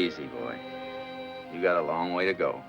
easy, boy. You got a long way to go.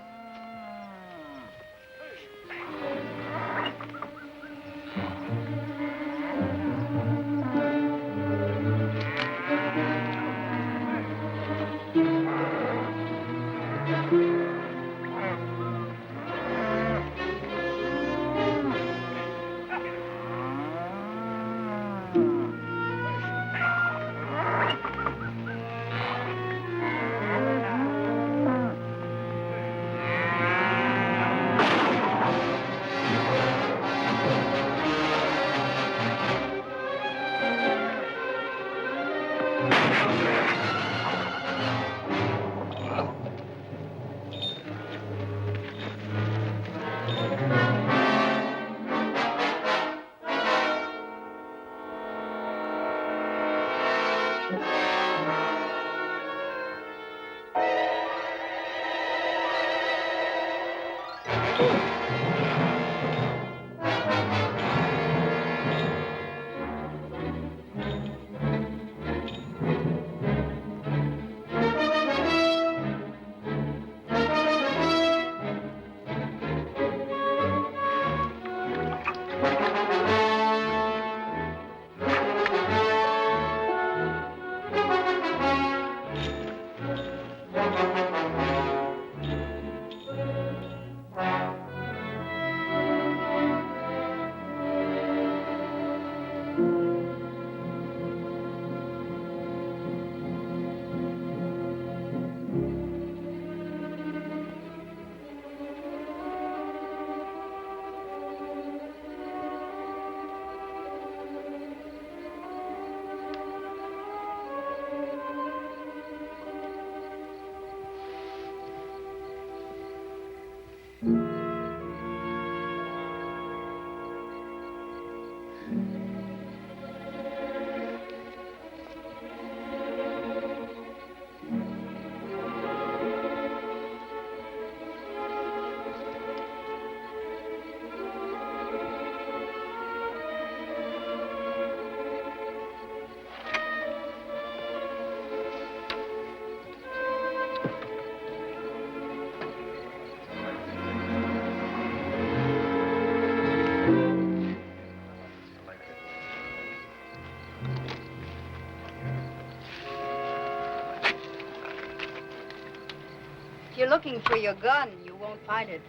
If you're looking for your gun, you won't find it.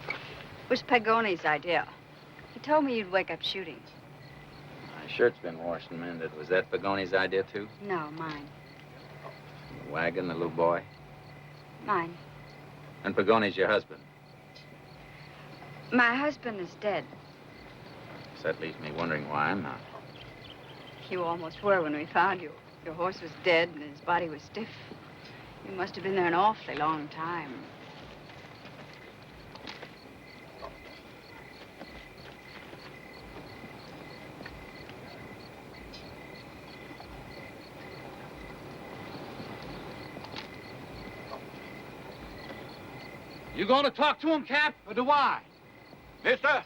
It was Pagone's idea. He told me you'd wake up shooting. My shirt's been washed and mended. Was that Pagone's idea, too? No, mine. The wagon, the little boy? Mine. And Pagone's your husband? My husband is dead. So that leaves me wondering why I'm not. You almost were when we found you. Your horse was dead and his body was stiff. You must have been there an awfully long time. You going to talk to him, Cap, or do I? Mister,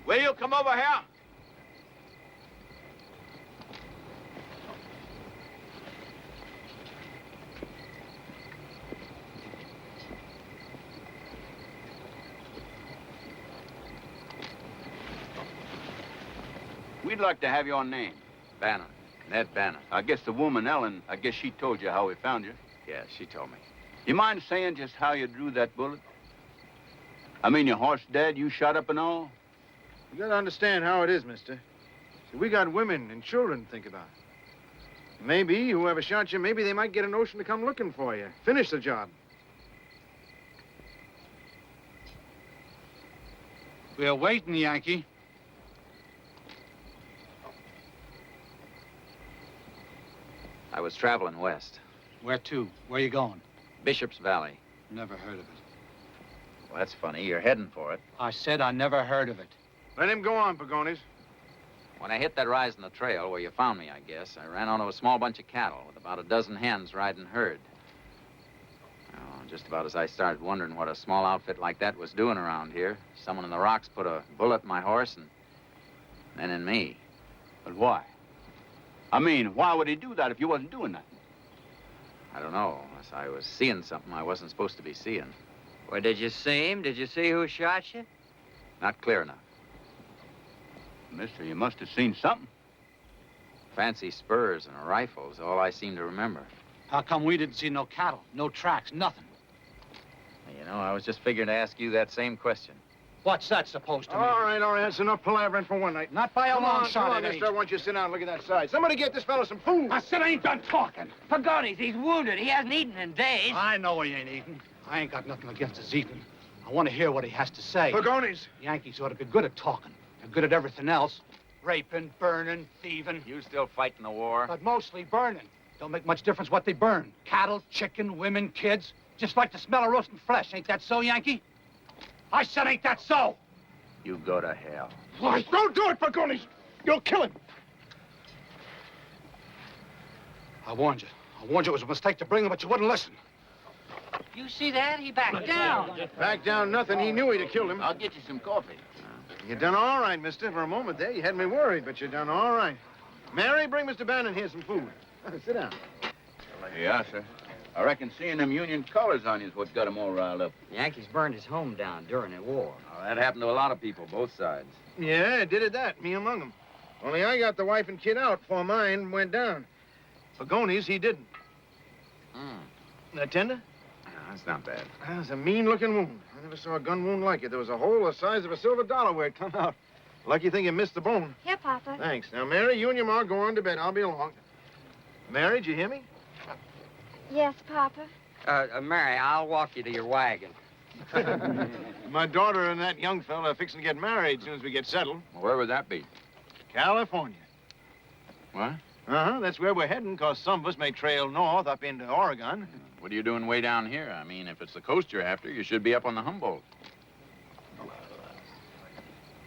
will you come over here? We'd like to have your name. Bannon. Ned Bannon. I guess the woman, Ellen, I guess she told you how we found you. Yeah, she told me. You mind saying just how you drew that bullet? I mean, your horse dead, you shot up and all? You gotta understand how it is, mister. See, we got women and children to think about. Maybe whoever shot you, maybe they might get a notion to come looking for you. Finish the job. We're waiting, Yankee. I was traveling west. Where to? Where you going? Bishop's Valley. Never heard of it. Well, that's funny. You're heading for it. I said I never heard of it. Let him go on, Pagones. When I hit that rise in the trail where you found me, I guess, I ran onto a small bunch of cattle with about a dozen hens riding herd. Oh, just about as I started wondering what a small outfit like that was doing around here, someone in the rocks put a bullet in my horse and then in me. But why? I mean, why would he do that if you wasn't doing nothing? I don't know, unless I was seeing something I wasn't supposed to be seeing. Well, did you see him? Did you see who shot you? Not clear enough. Mister, you must have seen something. Fancy spurs and a rifle is all I seem to remember. How come we didn't see no cattle, no tracks, nothing? You know, I was just figuring to ask you that same question. What's that supposed to mean? All right, that's enough palavering for one night. Not by a Come long on, shot, it mister. I ain't. want you to sit down and look at that side. Somebody get this fellow some food. I said I ain't done talking. Pagonis, he's wounded. He hasn't eaten in days. I know he ain't eating. I ain't got nothing against his eating. I want to hear what he has to say. Pagonis. Yankees ought to be good at talking. They're good at everything else. Raping, burning, thieving. You still fighting the war? But mostly burning. Don't make much difference what they burn. Cattle, chicken, women, kids. Just like the smell of roasting flesh. Ain't that so, Yankee? I said ain't that so? You go to hell. Why, don't do it, Pagonis. You'll kill him. I warned you. I warned you it was a mistake to bring him, but you wouldn't listen. You see that? He backed down. Back down nothing. He knew he'd have killed him. I'll get you some coffee. You done all right, mister. For a moment there, you had me worried, but you done all right. Mary, bring Mr. Bannon here some food. Sit down. Yeah, sir. I reckon seeing them Union colors on you is what got him all riled up. Yankees burned his home down during the war. Oh, that happened to a lot of people, both sides. Yeah, did it that, me among them. Only I got the wife and kid out before mine went down. Pagonis, he didn't. That tender? That's not bad. That's a mean-looking wound. I never saw a gun wound like it. There was a hole the size of a silver dollar where it come out. Lucky thing you missed the bone. Here, Papa. Thanks. Now, Mary, you and your ma go on to bed. I'll be along. Mary, did you hear me? Yes, Papa. Mary, I'll walk you to your wagon. My daughter and that young fella are fixing to get married as soon as we get settled. Well, where would that be? California. What? That's where we're heading, because some of us may trail north up into Oregon. What are you doing way down here? I mean, if it's the coast you're after, you should be up on the Humboldt.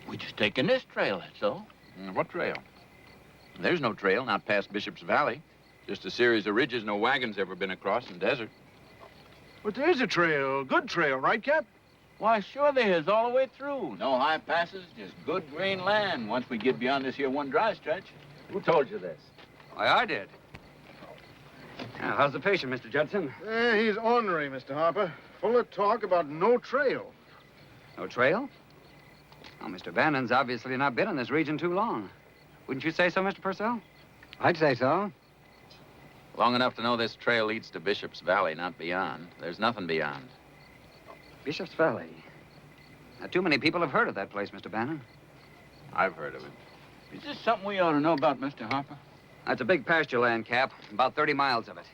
We just taking this trail, that's all. What trail? There's no trail, not past Bishop's Valley. Just a series of ridges no wagon's ever been across in desert. But there's a trail, good trail, right, Cap? Why, sure there is, all the way through. No high passes, just good green land once we get beyond this here one dry stretch. Who told you this? Why, I did. Now, how's the patient, Mr. Judson? He's ornery, Mr. Harper. Full of talk about no trail. No trail? Well, Mr. Bannon's obviously not been in this region too long. Wouldn't you say so, Mr. Purcell? I'd say so. Long enough to know this trail leads to Bishop's Valley, not beyond. There's nothing beyond. Bishop's Valley. Not too many people have heard of that place, Mr. Bannon. I've heard of it. Is this something we ought to know about, Mr. Harper? That's a big pasture land, Cap. About 30 miles of it.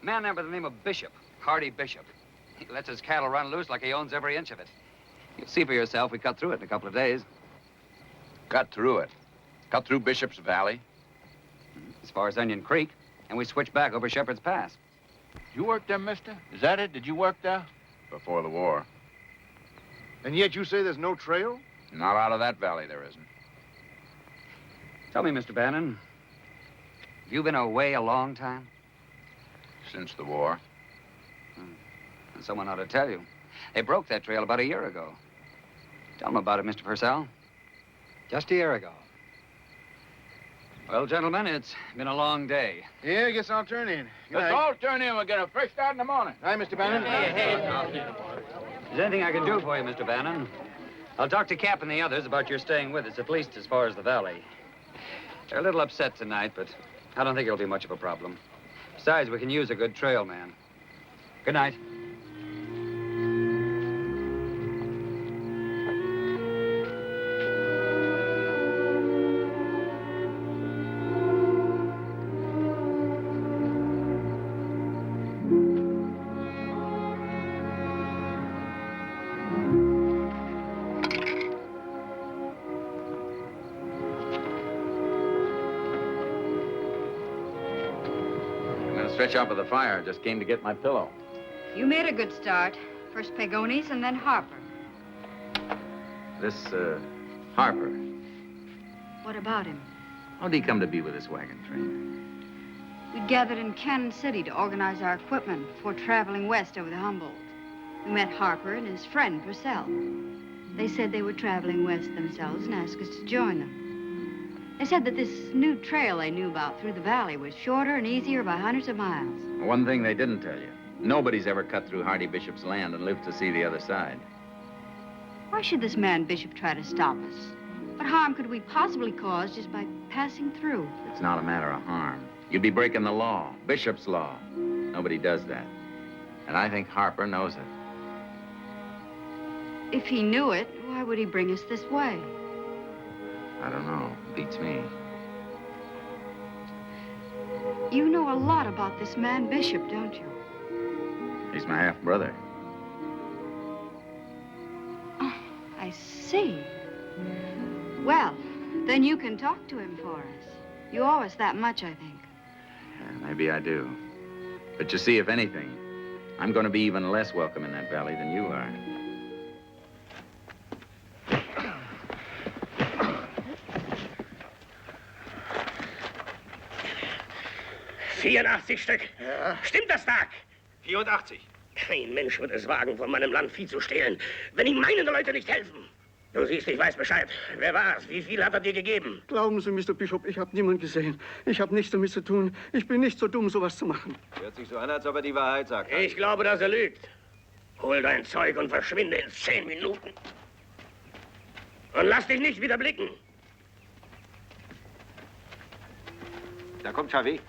A man there by the name of Bishop, Hardy Bishop. He lets his cattle run loose like he owns every inch of it. You'll see for yourself, we cut through it in a couple of days. Cut through it. Cut through Bishop's Valley. As far as Onion Creek, and we switch back over Shepherd's Pass. You worked there, mister? Is that it? Did you work there? Before the war. And yet you say there's no trail? Not out of that valley, there isn't. Tell me, Mr. Bannon, have you been away a long time? Since the war. And someone ought to tell you. They broke that trail about a year ago. Tell them about it, Mr. Purcell. Just a year ago. Well, gentlemen, it's been a long day. Yeah, I guess I'll turn in. Good Let's night. all turn in. We'll get a fresh start in the morning. Hi, Mr. Bannon. Is there anything I can do for you, Mr. Bannon? I'll talk to Cap and the others about your staying with us, at least as far as the valley. They're a little upset tonight, but I don't think it'll be much of a problem. Besides, we can use a good trail man. Good night. Stretch out by the fire. Just came to get my pillow. You made a good start. First Pagonis and then Harper. This, Harper. What about him? How'd he come to be with this wagon train? We'd gathered in Cannon City to organize our equipment before traveling west over the Humboldt. We met Harper and his friend, Purcell. They said they were traveling west themselves and asked us to join them. They said that this new trail they knew about through the valley was shorter and easier by hundreds of miles. One thing they didn't tell you. Nobody's ever cut through Hardy Bishop's land and lived to see the other side. Why should this man Bishop try to stop us? What harm could we possibly cause just by passing through? It's not a matter of harm. You'd be breaking the law, Bishop's law. Nobody does that. And I think Harper knows it. If he knew it, why would he bring us this way? I don't know. Beats me. You know a lot about this man Bishop, don't you? He's my half-brother. Oh, I see. Well, then you can talk to him for us. You owe us that much, I think. Yeah, maybe I do. But you see, if anything, I'm going to be even less welcome in that valley than you are. 84 Stück. Ja. Stimmt das, Tag? 84. Kein Mensch wird es wagen, von meinem Land Vieh zu stehlen, wenn ihm meine Leute nicht helfen. Du siehst, ich weiß Bescheid. Wer war's? Wie viel hat er dir gegeben? Glauben Sie, Mr. Bishop, ich habe niemanden gesehen. Ich habe nichts damit zu tun. Ich bin nicht so dumm, sowas zu machen. Hört sich so an, als ob er die Wahrheit sagt. Ich glaube, dass er lügt. Hol dein Zeug und verschwinde in 10 Minuten. Und lass dich nicht wieder blicken. Da kommt Chavez.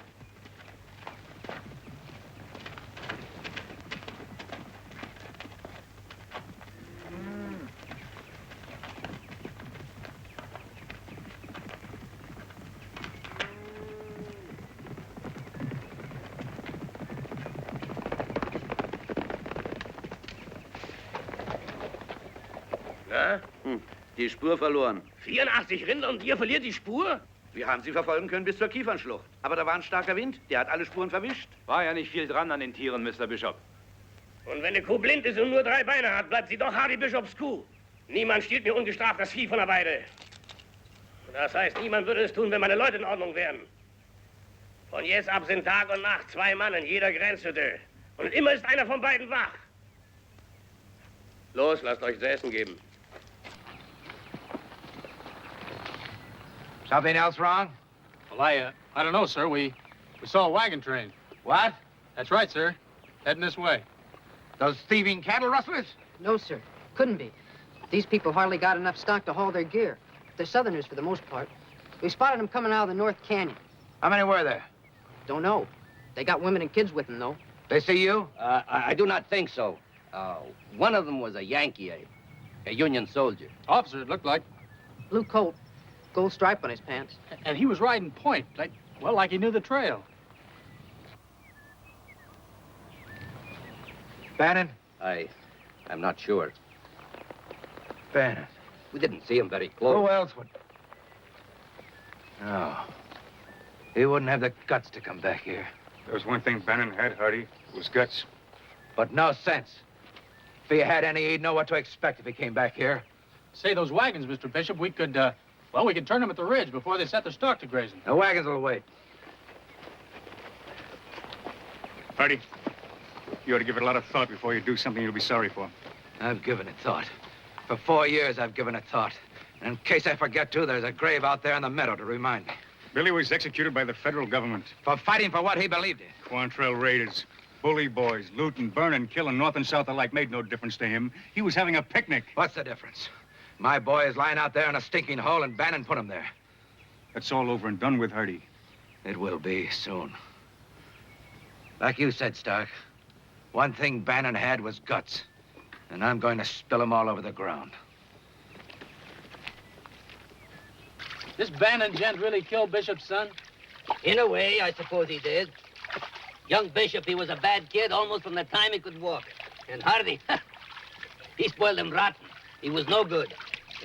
Na? Die Spur verloren. 84 Rinder und ihr verliert die Spur? Wir haben sie verfolgen können bis zur Kiefernschlucht. Aber da war ein starker Wind. Der hat alle Spuren verwischt. War ja nicht viel dran an den Tieren, Mr. Bishop. Und wenn eine Kuh blind ist und nur 3 Beine hat, bleibt sie doch Hardy Bishops Kuh. Niemand stiehlt mir ungestraft das Vieh von der Weide. Das heißt, niemand würde es tun, wenn meine Leute in Ordnung wären. Von jetzt ab sind Tag und Nacht 2 Mann in jeder Grenzhütte. Und immer ist einer von beiden wach. Los, lasst euch zu essen geben. Something else wrong? Well, I don't know, sir. We saw a wagon train. What? That's right, sir. Heading this way. Those thieving cattle rustlers? No, sir. Couldn't be. These people hardly got enough stock to haul their gear. They're Southerners for the most part. We spotted them coming out of the North Canyon. How many were there? Don't know. They got women and kids with them, though. They see you? I do not think so. One of them was a Yankee, a Union soldier. Officer, it looked like. Blue coat, gold stripe on his pants. And he was riding point, like he knew the trail. Bannon? I'm not sure. Bannon. We didn't see him very close. Who else would? No. He wouldn't have the guts to come back here. There was one thing Bannon had, Hardy. It was guts. But no sense. If he had any, he'd know what to expect if he came back here. Say, those wagons, Mr. Bishop, we could turn them at the ridge before they set their stock to grazing. The wagons will wait. Hardy, you ought to give it a lot of thought before you do something you'll be sorry for. I've given it thought. For 4 years, I've given it thought. And in case I forget to, there's a grave out there in the meadow to remind me. Billy was executed by the federal government. For fighting for what he believed in. Quantrell raiders, bully boys, looting, burning, killing, north and south alike made no difference to him. He was having a picnic. What's the difference? My boy is lying out there in a stinking hole, and Bannon put him there. That's all over and done with, Hardy. It will be soon. Like you said, Stark, one thing Bannon had was guts. And I'm going to spill them all over the ground. This Bannon gent really killed Bishop's son? In a way, I suppose he did. Young Bishop, he was a bad kid almost from the time he could walk. And Hardy, he spoiled him rotten. He was no good.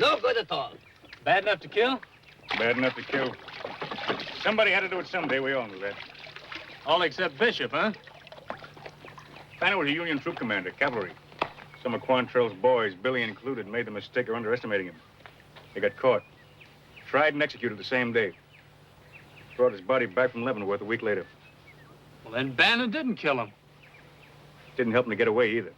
No good at all. Bad enough to kill? Bad enough to kill. Somebody had to do it someday. We all knew that. All except Bishop, huh? Bannon was a Union troop commander, cavalry. Some of Quantrell's boys, Billy included, made the mistake of underestimating him. They got caught. Tried and executed the same day. Brought his body back from Leavenworth a week later. Well, then Bannon didn't kill him. Didn't help him to get away either.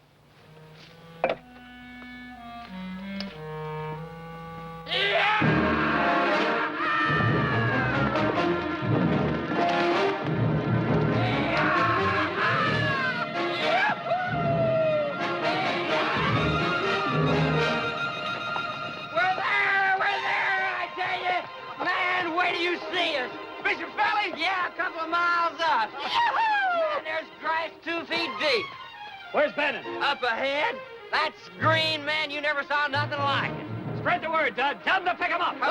Where's Bannon? Up ahead? That's green, man. You never saw nothing like it. Spread the word, Dud. Tell them to pick him up. Well,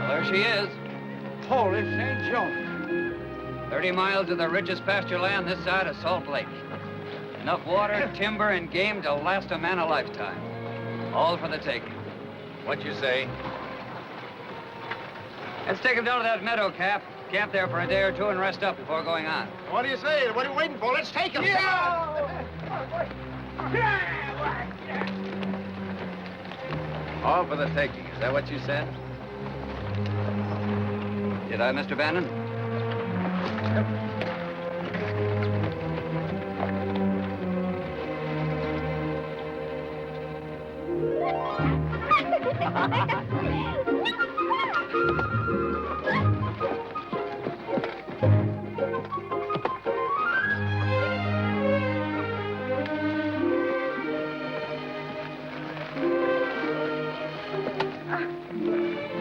there she is. Holy St. John. 30 miles of the richest pasture land this side of Salt Lake. Enough water, timber, and game to last a man a lifetime. All for the taking. What you say? Let's take him down to that meadow, Cap. Camp there for a day or two and rest up before going on. What do you say? What are you waiting for? Let's take him. All for the taking. Is that what you said? Did I, Mr. Bannon?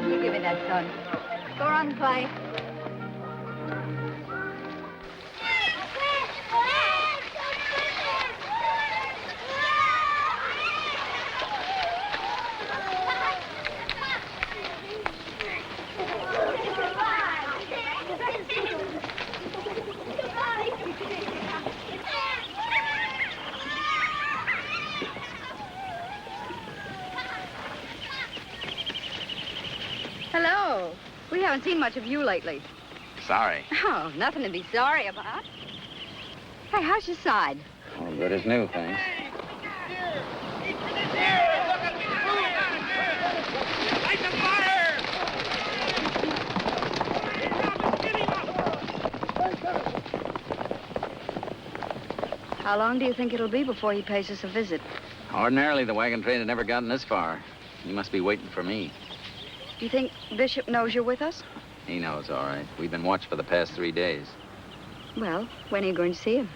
You give me that, son. Go on, play. Hello. We haven't seen much of you lately. Sorry. Oh, nothing to be sorry about. Hey, how's your side? Oh, good as new, thanks. Light the fire! How long do you think it'll be before he pays us a visit? Ordinarily, the wagon train had never gotten this far. He must be waiting for me. Do you think Bishop knows you're with us? He knows, all right. We've been watched for the past 3 days. Well, when are you going to see him?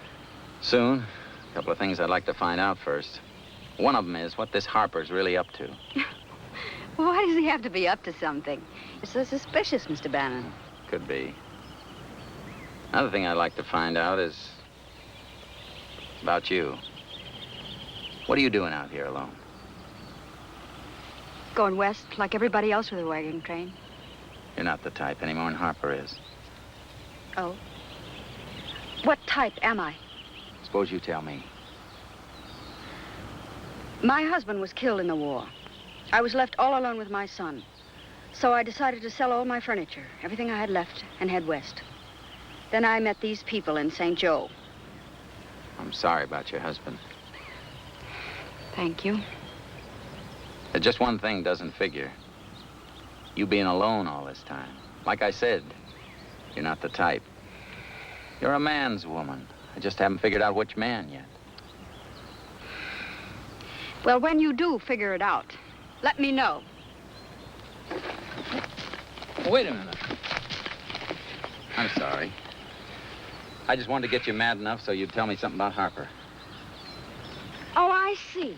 Soon. A couple of things I'd like to find out first. One of them is what this Harper's really up to. Well, why does he have to be up to something? You're so suspicious, Mr. Bannon. Could be. Another thing I'd like to find out is about you. What are you doing out here alone? Going west like everybody else with a wagon train. You're not the type any more than Harper is. Oh. What type am I? Suppose you tell me. My husband was killed in the war. I was left all alone with my son. So I decided to sell all my furniture, everything I had left, and head west. Then I met these people in St. Joe. I'm sorry about your husband. Thank you. Just one thing doesn't figure. You being alone all this time. Like I said, you're not the type. You're a man's woman. I just haven't figured out which man yet. Well, when you do figure it out, let me know. Wait a minute. I'm sorry. I just wanted to get you mad enough so you'd tell me something about Harper. Oh, I see.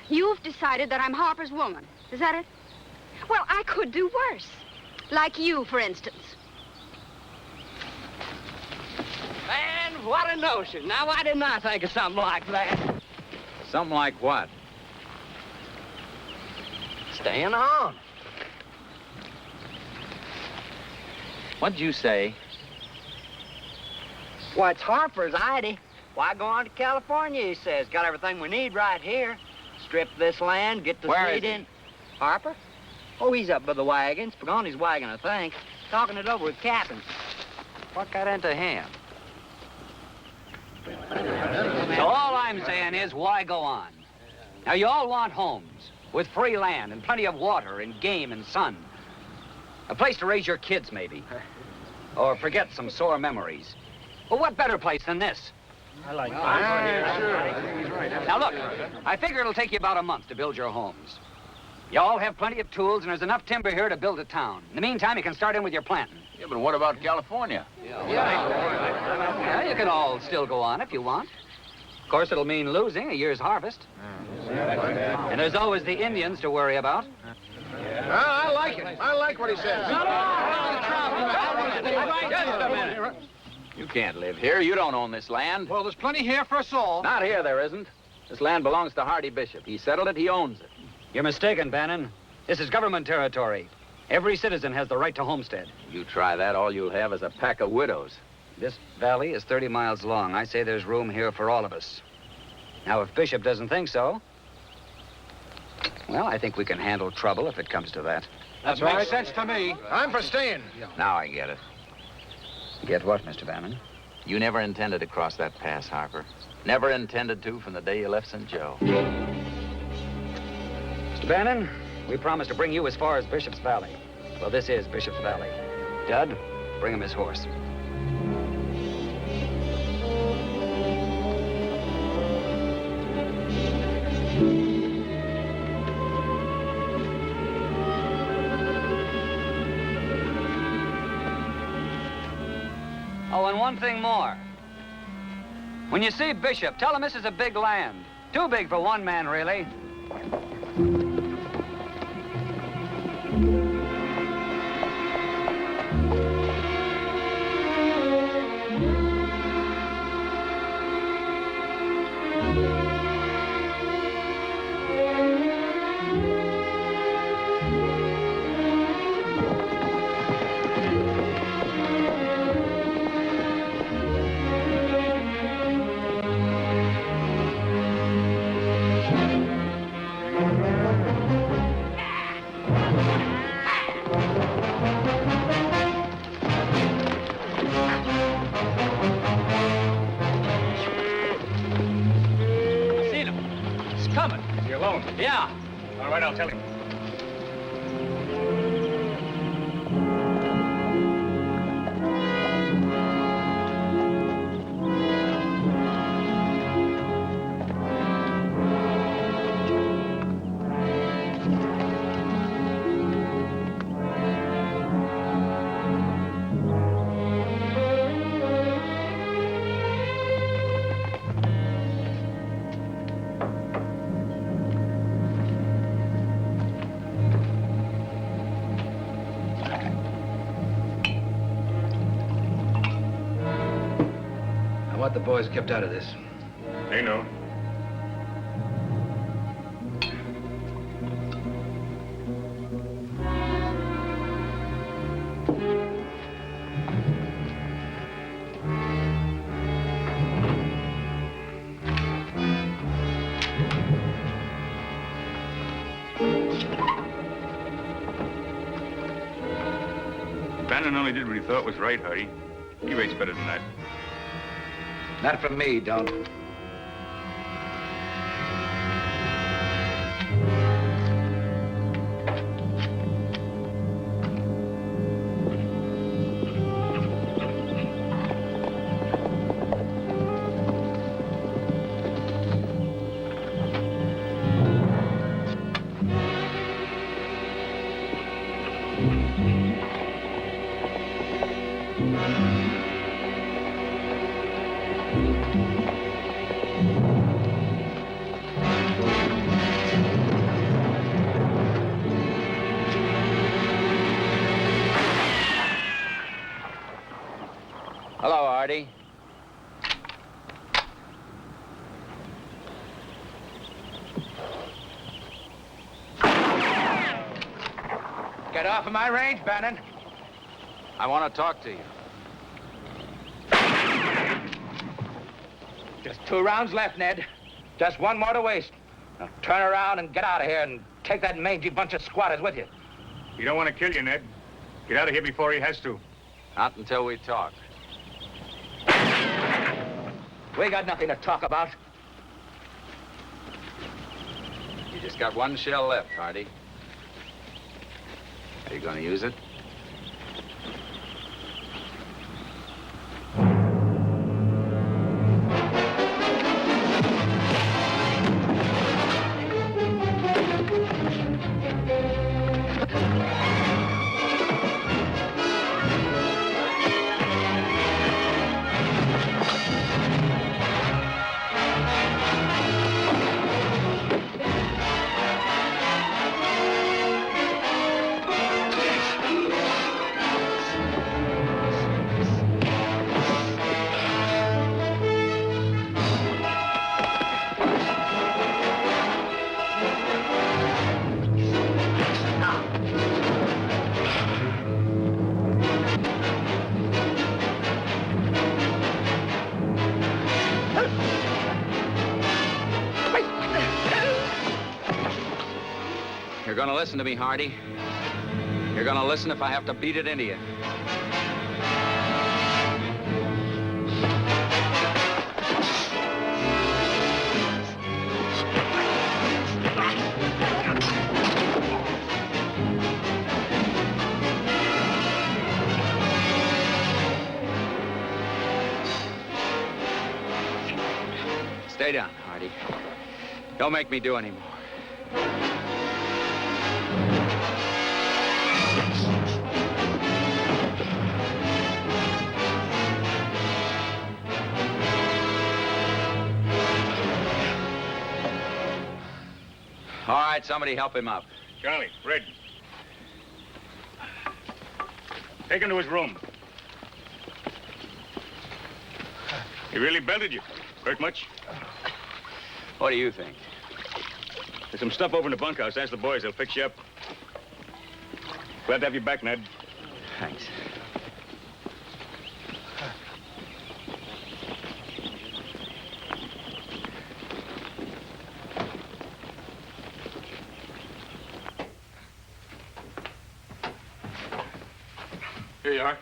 You've decided that I'm Harper's woman. Is that it? Well, I could do worse. Like you, for instance. Man, what a notion. Now, why didn't I think of something like that? Something like what? Staying on. What'd you say? Why, it's Harper's idea. Why go on to California, he says. Got everything we need right here. Strip this land, get the seed in. Harper? Oh, he's up by the wagons. Forgot his wagon, I think. Talking it over with Captain. What got into him? So all I'm saying is, why go on? Now, you all want homes with free land and plenty of water and game and sun. A place to raise your kids, maybe. Or forget some sore memories. Well, what better place than this? I like that. Now, look, I figure it'll take you about a month to build your homes. You all have plenty of tools, and there's enough timber here to build a town. In the meantime, you can start in with your planting. Yeah, but what about California? Yeah, you can all still go on if you want. Of course, it'll mean losing a year's harvest. And there's always the Indians to worry about. I like it. I like what he says. Just a minute. You can't live here. You don't own this land. Well, there's plenty here for us all. Not here, there isn't. This land belongs to Hardy Bishop. He settled it, he owns it. You're mistaken, Bannon. This is government territory. Every citizen has the right to homestead. You try that, all you'll have is a pack of widows. This valley is 30 miles long. I say there's room here for all of us. Now, if Bishop doesn't think so, well, I think we can handle trouble if it comes to that. That makes sense to me. I'm for staying. Now I get it. Get what, Mr. Bannon? You never intended to cross that pass, Harper. Never intended to from the day you left St. Joe. Mr. Bannon, we promised to bring you as far as Bishop's Valley. Well, this is Bishop's Valley. Dud, bring him his horse. Oh, and one thing more. When you see Bishop, tell him this is a big land. Too big for one man, really. Yeah. All right, I'll tell him. I want the boys kept out of this. They know. Bannon only did what he thought was right, Hardy. He rates better than that. Not from me, don't. Hello, Artie. Get off of my range, Bannon. I want to talk to you. Just 2 rounds left, Ned. Just one more to waste. Now turn around and get out of here and take that mangy bunch of squatters with you. He don't want to kill you, Ned. Get out of here before he has to. Not until we talk. We got nothing to talk about. You just got one shell left, Hardy. Are you going to use it? gonna listen to me, Hardy. You're gonna listen if I have to beat it into you. Stay down, Hardy. Don't make me do any more. All right, somebody help him up. Charlie, Red. Take him to his room. He really belted you. Hurt much? What do you think? There's some stuff over in the bunkhouse. Ask the boys. They'll fix you up. Glad to have you back, Ned. Thanks. Here you are.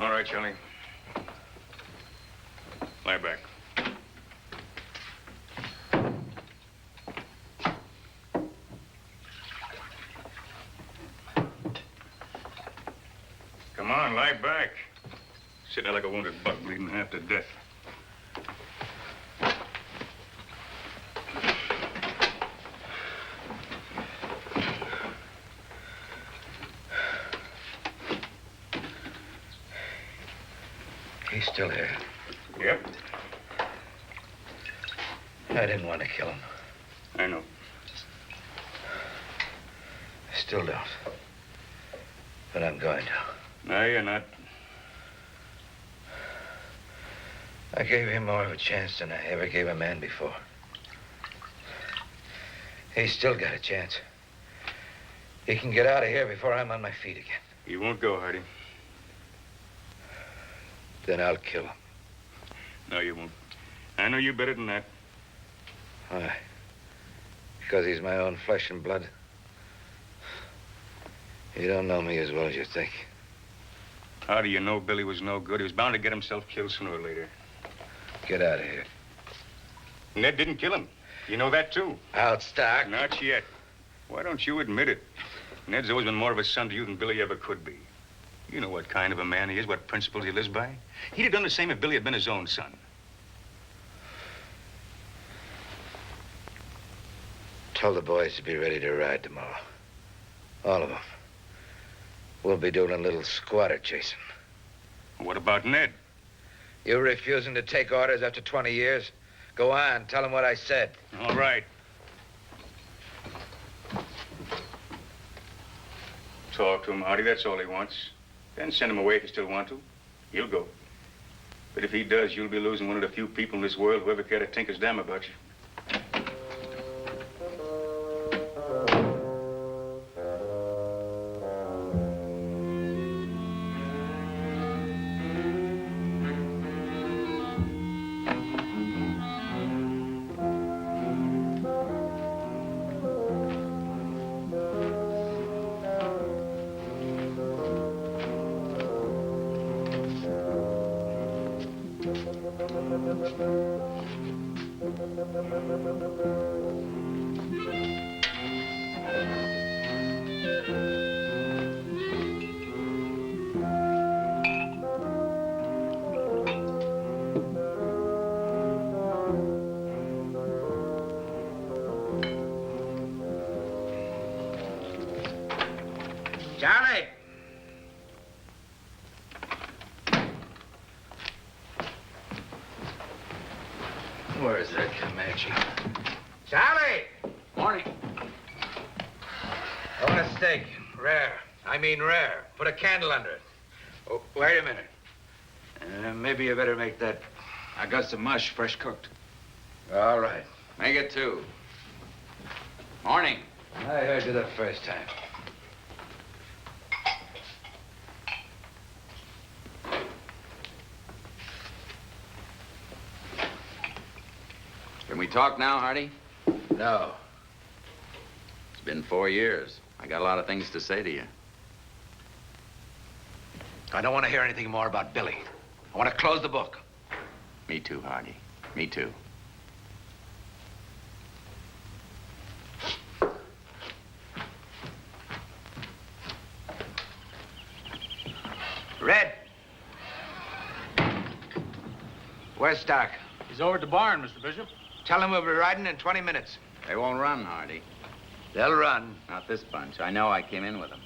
All right, Charlie. Lie back. Come on, lie back. Sit there like a wounded buck, bleeding half to death. He's still here. Yep. I didn't want to kill him. I know. I still don't. But I'm going to. No, you're not. I gave him more of a chance than I ever gave a man before. He's still got a chance. He can get out of here before I'm on my feet again. You won't go, Hardy. Then I'll kill him. No, you won't. I know you better than that. Why? Because he's my own flesh and blood? You don't know me as well as you think. How do you know Billy was no good? He was bound to get himself killed sooner or later. Get out of here. Ned didn't kill him. You know that, too. Out, Stark. Not yet. Why don't you admit it? Ned's always been more of a son to you than Billy ever could be. You know what kind of a man he is, what principles he lives by. He'd have done the same if Billy had been his own son. Tell the boys to be ready to ride tomorrow. All of them. We'll be doing a little squatter chasing. What about Ned? You refusing to take orders after 20 years? Go on, tell him what I said. All right. Talk to him, Hardy. That's all he wants. Then send him away if you still want to. He'll go. But if he does, you'll be losing one of the few people in this world who ever cared a tinker's damn about you. Charlie! Where's that Comanche? Charlie! Morning. I want a steak. Rare. I mean rare. Put a candle under it. Oh, wait a minute. Maybe you better make that. I got some mush, fresh cooked. All right. Make it 2. Morning. I heard you the first time. Can we talk now, Hardy? No. It's been 4 years. I got a lot of things to say to you. I don't want to hear anything more about Billy. I want to close the book. Me too, Hardy. Me too. Red. Where's Stark? He's over at the barn, Mr. Bishop. Tell him we'll be riding in 20 minutes. They won't run, Hardy. They'll run. Not this bunch. I know I came in with them.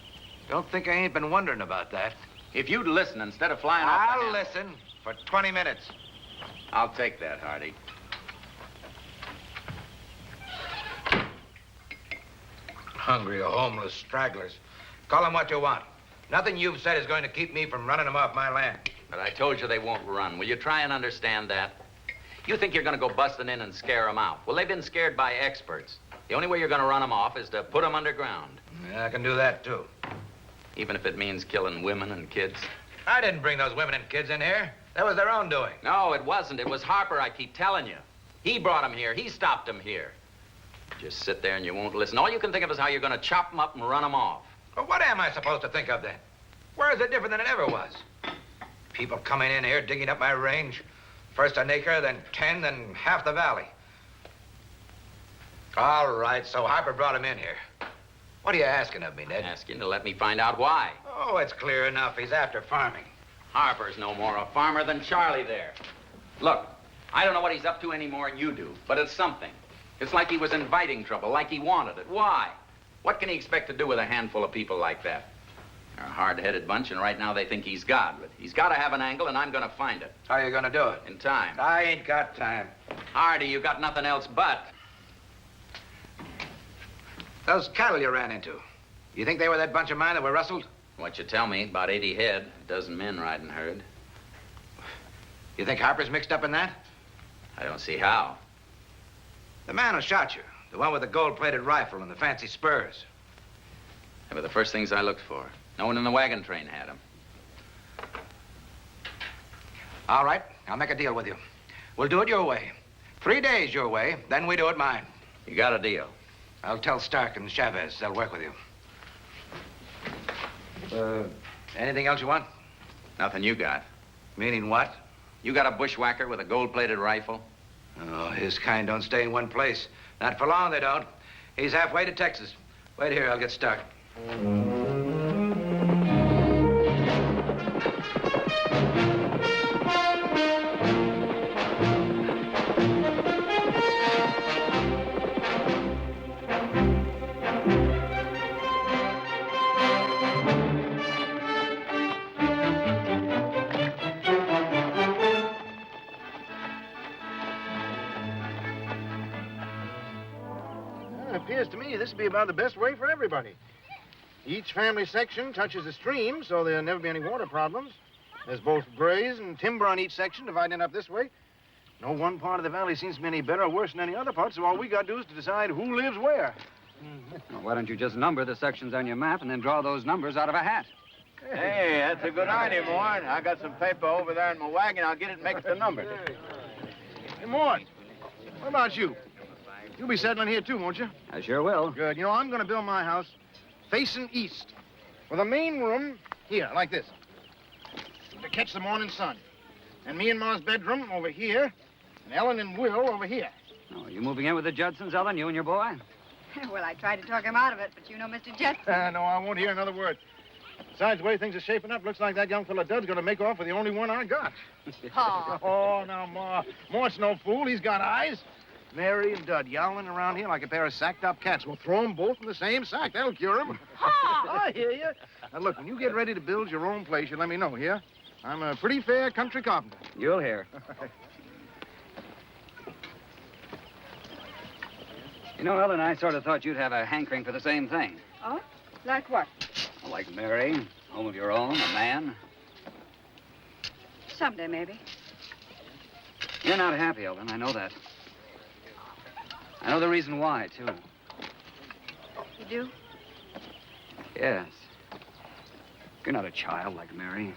Don't think I ain't been wondering about that. If you'd listen instead of flying off the I'll listen for 20 minutes. I'll take that, Hardy. Hungry, homeless stragglers. Call them what you want. Nothing you've said is going to keep me from running them off my land. But I told you they won't run. Will you try and understand that? You think you're going to go busting in and scare them out. Well, they've been scared by experts. The only way you're going to run them off is to put them underground. Yeah, I can do that, too. Even if it means killing women and kids. I didn't bring those women and kids in here. That was their own doing. No, it wasn't. It was Harper, I keep telling you. He brought them here. He stopped them here. Just sit there and you won't listen. All you can think of is how you're going to chop them up and run them off. Well, what am I supposed to think of, then? Where is it different than it ever was? People coming in here, digging up my range. First an acre, then 10, then half the valley. All right, so Harper brought him in here. What are you asking of me, Ned? Asking to let me find out why. Oh, it's clear enough. He's after farming. Harper's no more a farmer than Charlie there. Look, I don't know what he's up to any more than you do, but it's something. It's like he was inviting trouble, like he wanted it. Why? What can he expect to do with a handful of people like that? They're a hard-headed bunch, and right now they think he's God. But he's got to have an angle, and I'm going to find it. How are you going to do it? In time. I ain't got time. Hardy, you got nothing else but. Those cattle you ran into, you think they were that bunch of mine that were rustled? What you tell me, about 80 head, a dozen men riding herd. You think Harper's mixed up in that? I don't see how. The man who shot you, the one with the gold-plated rifle and the fancy spurs. They were the first things I looked for. No one in the wagon train had them. All right, I'll make a deal with you. We'll do it your way. 3 days your way, then we do it mine. You got a deal. I'll tell Stark and Chavez. They'll work with you. Anything else you want? Nothing you got. Meaning what? You got a bushwhacker with a gold-plated rifle? Oh, his kind don't stay in one place. Not for long, they don't. He's halfway to Texas. Wait here, I'll get Stark. It appears to me this would be about the best way for everybody. Each family section touches a stream, so there'll never be any water problems. There's both graze and timber on each section, dividing up this way. No one part of the valley seems to be any better or worse than any other part, so all we got to do is to decide who lives where. Well, why don't you just number the sections on your map and then draw those numbers out of a hat? Hey, that's a good idea, Morn. I got some paper over there in my wagon. I'll get it and make the numbers. Hey, Morn, what about you? You'll be settling here, too, won't you? I sure will. Good. You know, I'm going to build my house facing east, with a main room here, like this, to catch the morning sun. And me and Ma's bedroom over here, and Ellen and Will over here. Oh, are you moving in with the Judsons, Ellen, you and your boy? Well, I tried to talk him out of it, but you know Mr. Jetson. No, I won't hear another word. Besides, the way things are shaping up, looks like that young fella Dud's going to make off with the only one I got. Paul. Oh, now, Ma. Ma's no fool. He's got eyes. Mary and Dud yowling around here like a pair of sacked-up cats. We'll throw them both in the same sack. That'll cure them. I hear you. Now, look, when you get ready to build your own place, you let me know, here. I'm a pretty fair country carpenter. You'll hear. You know, Ellen, I sort of thought you'd have a hankering for the same thing. Oh? Like what? Like Mary, home of your own, a man. Someday, maybe. You're not happy, Ellen, I know that. I know the reason why, too. You do? Yes. You're not a child like Mary.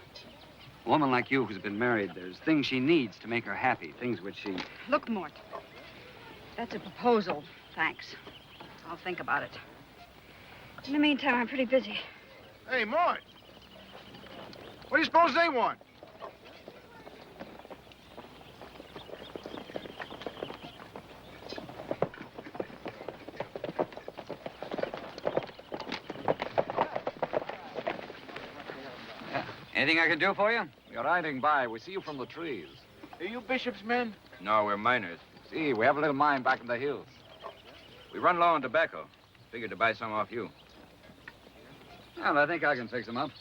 A woman like you who's been married, there's things she needs to make her happy, things which she... Look, Mort. That's a proposal. Thanks. I'll think about it. In the meantime, I'm pretty busy. Hey, Mort. What do you suppose they want? Anything I can do for you? You're riding by. We see you from the trees. Are you Bishop's men? No, we're miners. See, we have a little mine back in the hills. We run low on tobacco. Figured to buy some off you. Well, I think I can fix them up.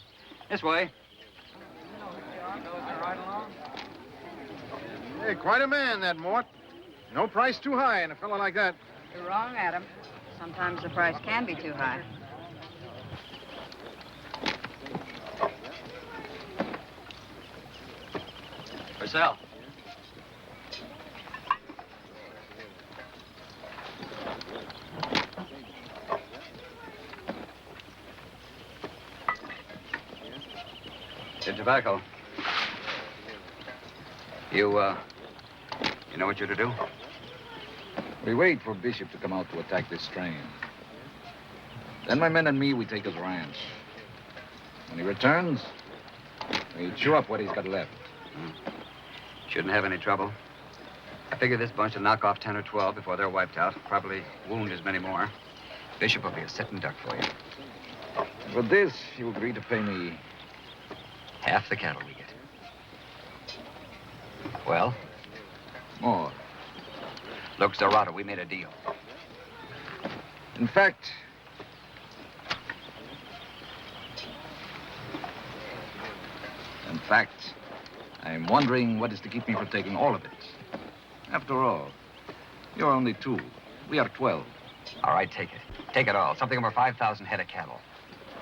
This way. Hey, quite a man, that Mort. No price too high in a fellow like that. You're wrong, Adam. Sometimes the price can be too high. For sale. Good tobacco. You know what you're to do? We wait for Bishop to come out to attack this train. Then my men and me, we take his ranch. When he returns, we chew up what he's got left. Shouldn't have any trouble. I figure this bunch will knock off 10 or 12 before they're wiped out. Probably wound as many more. Bishop will be a sitting duck for you. For this, you agree to pay me half the cattle we get. Well? More. Look, Zerrata, we made a deal. In fact, I'm wondering what is to keep me from taking all of it. After all, you're only 2. We are 12. All right, take it. Take it all. Something over 5,000 head of cattle.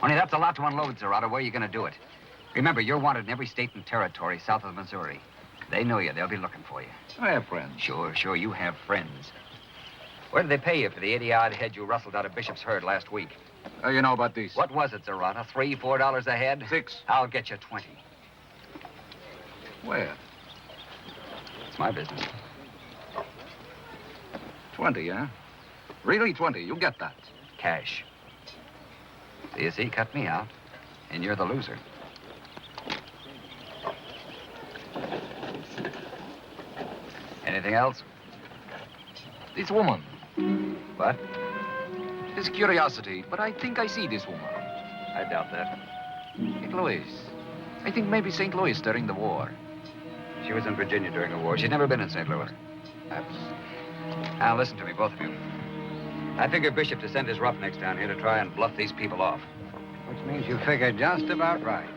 Only that's a lot to unload, Zerrata. Where are you going to do it? Remember, you're wanted in every state and territory south of the Missouri. They know you. They'll be looking for you. I have friends. Sure, you have friends. Where did they pay you for the 80-odd head you rustled out of Bishop's herd last week? You know about these. What was it, Zerrata? $3, $4 a head? 6. I'll get you 20. Where? It's my business. 20, huh? Really 20. You get that. Cash. So you see, cut me out, and you're the loser. Anything else? This woman. What? It's curiosity, but I think I see this woman. I doubt that. St. Louis. I think maybe St. Louis during the war. She was in Virginia during the war. She's never been in St. Louis. Perhaps. Now, listen to me, both of you. I figure Bishop to send his roughnecks down here to try and bluff these people off. Which means you figure just about right.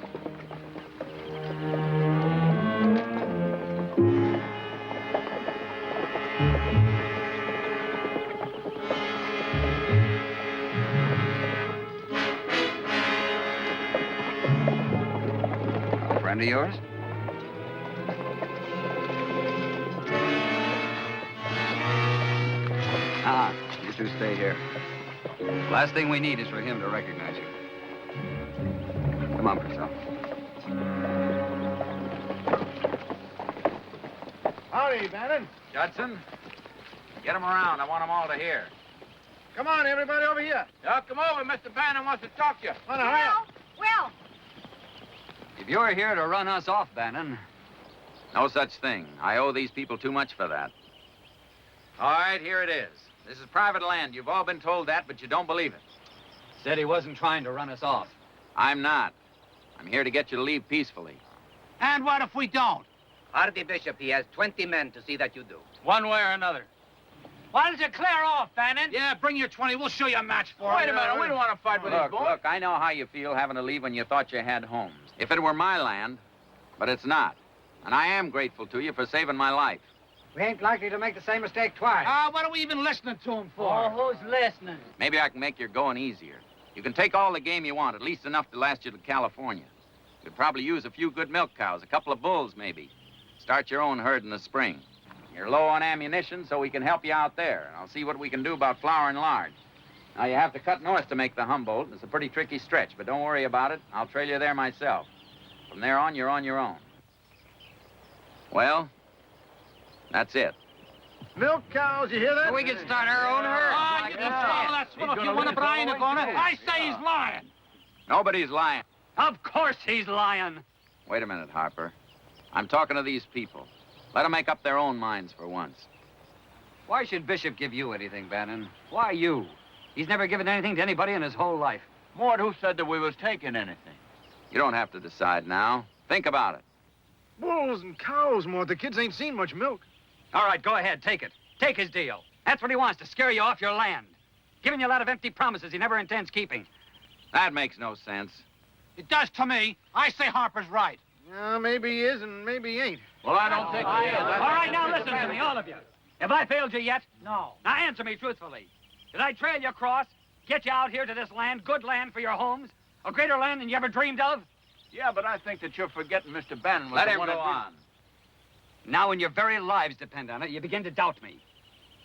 A friend of yours? You two stay here. Last thing we need is for him to recognize you. Come on, Purcell. Howdy, Bannon. Judson, get them around. I want them all to hear. Come on, everybody over here. Come over. Mr. Bannon wants to talk to you. Will! If you're here to run us off, Bannon. No such thing. I owe these people too much for that. All right, here it is. This is private land. You've all been told that, but you don't believe it. Said he wasn't trying to run us off. I'm not. I'm here to get you to leave peacefully. And what if we don't? Hardy Bishop, he has 20 men to see that you do. One way or another. Why don't you clear off, Bannon? Yeah, bring your 20. We'll show you a match for Wait him. a minute. We don't want to fight with these boys. Look, I know how you feel having to leave when you thought you had homes. If it were my land, but it's not. And I am grateful to you for saving my life. We ain't likely to make the same mistake twice. What are we even listening to him for? Oh, who's listening? Maybe I can make your going easier. You can take all the game you want, at least enough to last you to California. You'd probably use a few good milk cows, a couple of bulls, maybe. Start your own herd in the spring. You're low on ammunition, so we can help you out there. I'll see what we can do about flour and lard. Now, you have to cut north to make the Humboldt. It's a pretty tricky stretch, but don't worry about it. I'll trail you there myself. From there on, you're on your own. Well, that's it. Milk cows, you hear that? We can start our own herd. Ah, you can swallow that swallow if you want to, but I ain't gonna. I say he's lying. Nobody's lying. Of course he's lying. Wait a minute, Harper. I'm talking to these people. Let them make up their own minds for once. Why should Bishop give you anything, Bannon? Why you? He's never given anything to anybody in his whole life. Mort, who said that we was taking anything? You don't have to decide now. Think about it. Bulls and cows, Mort. The kids ain't seen much milk. All right, go ahead. Take it. Take his deal. That's what he wants, to scare you off your land. Giving you a lot of empty promises he never intends keeping. That makes no sense. It does to me. I say Harper's right. Maybe he is and maybe he ain't. Well, I don't think he is. All right, now listen to me, all of you. Have I failed you yet? No. Now answer me truthfully. Did I trail you across, get you out here to this land, good land for your homes? A greater land than you ever dreamed of? Yeah, but I think that you're forgetting Mr. Bannon was Let the him one go that on. Now when your very lives depend on it, you begin to doubt me.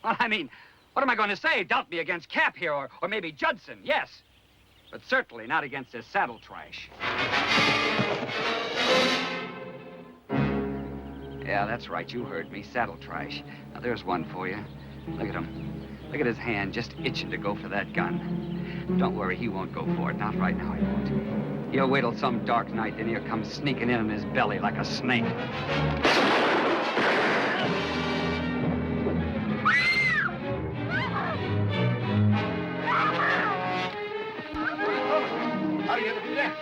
Well, I mean, what am I going to say? Doubt me against Cap here, or maybe Judson, yes. But certainly not against this saddle trash. Yeah, that's right. You heard me. Saddle trash. Now, there's one for you. Look at him. Look at his hand, just itching to go for that gun. Don't worry, he won't go for it. Not right now, he won't. He'll wait till some dark night, then he'll come sneaking in his belly like a snake. How do you ever do that?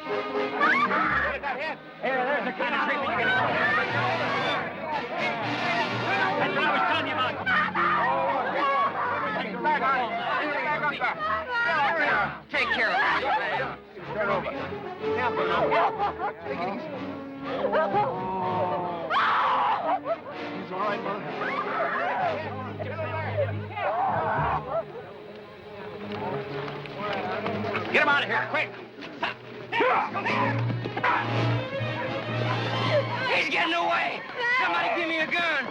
Here, there's the kind of treatment you get. That's what I was telling you about. Take care of it. Turn over. Take it easy. He's all right, Mother. Get him out of here, quick. He's getting away. Somebody give me a gun.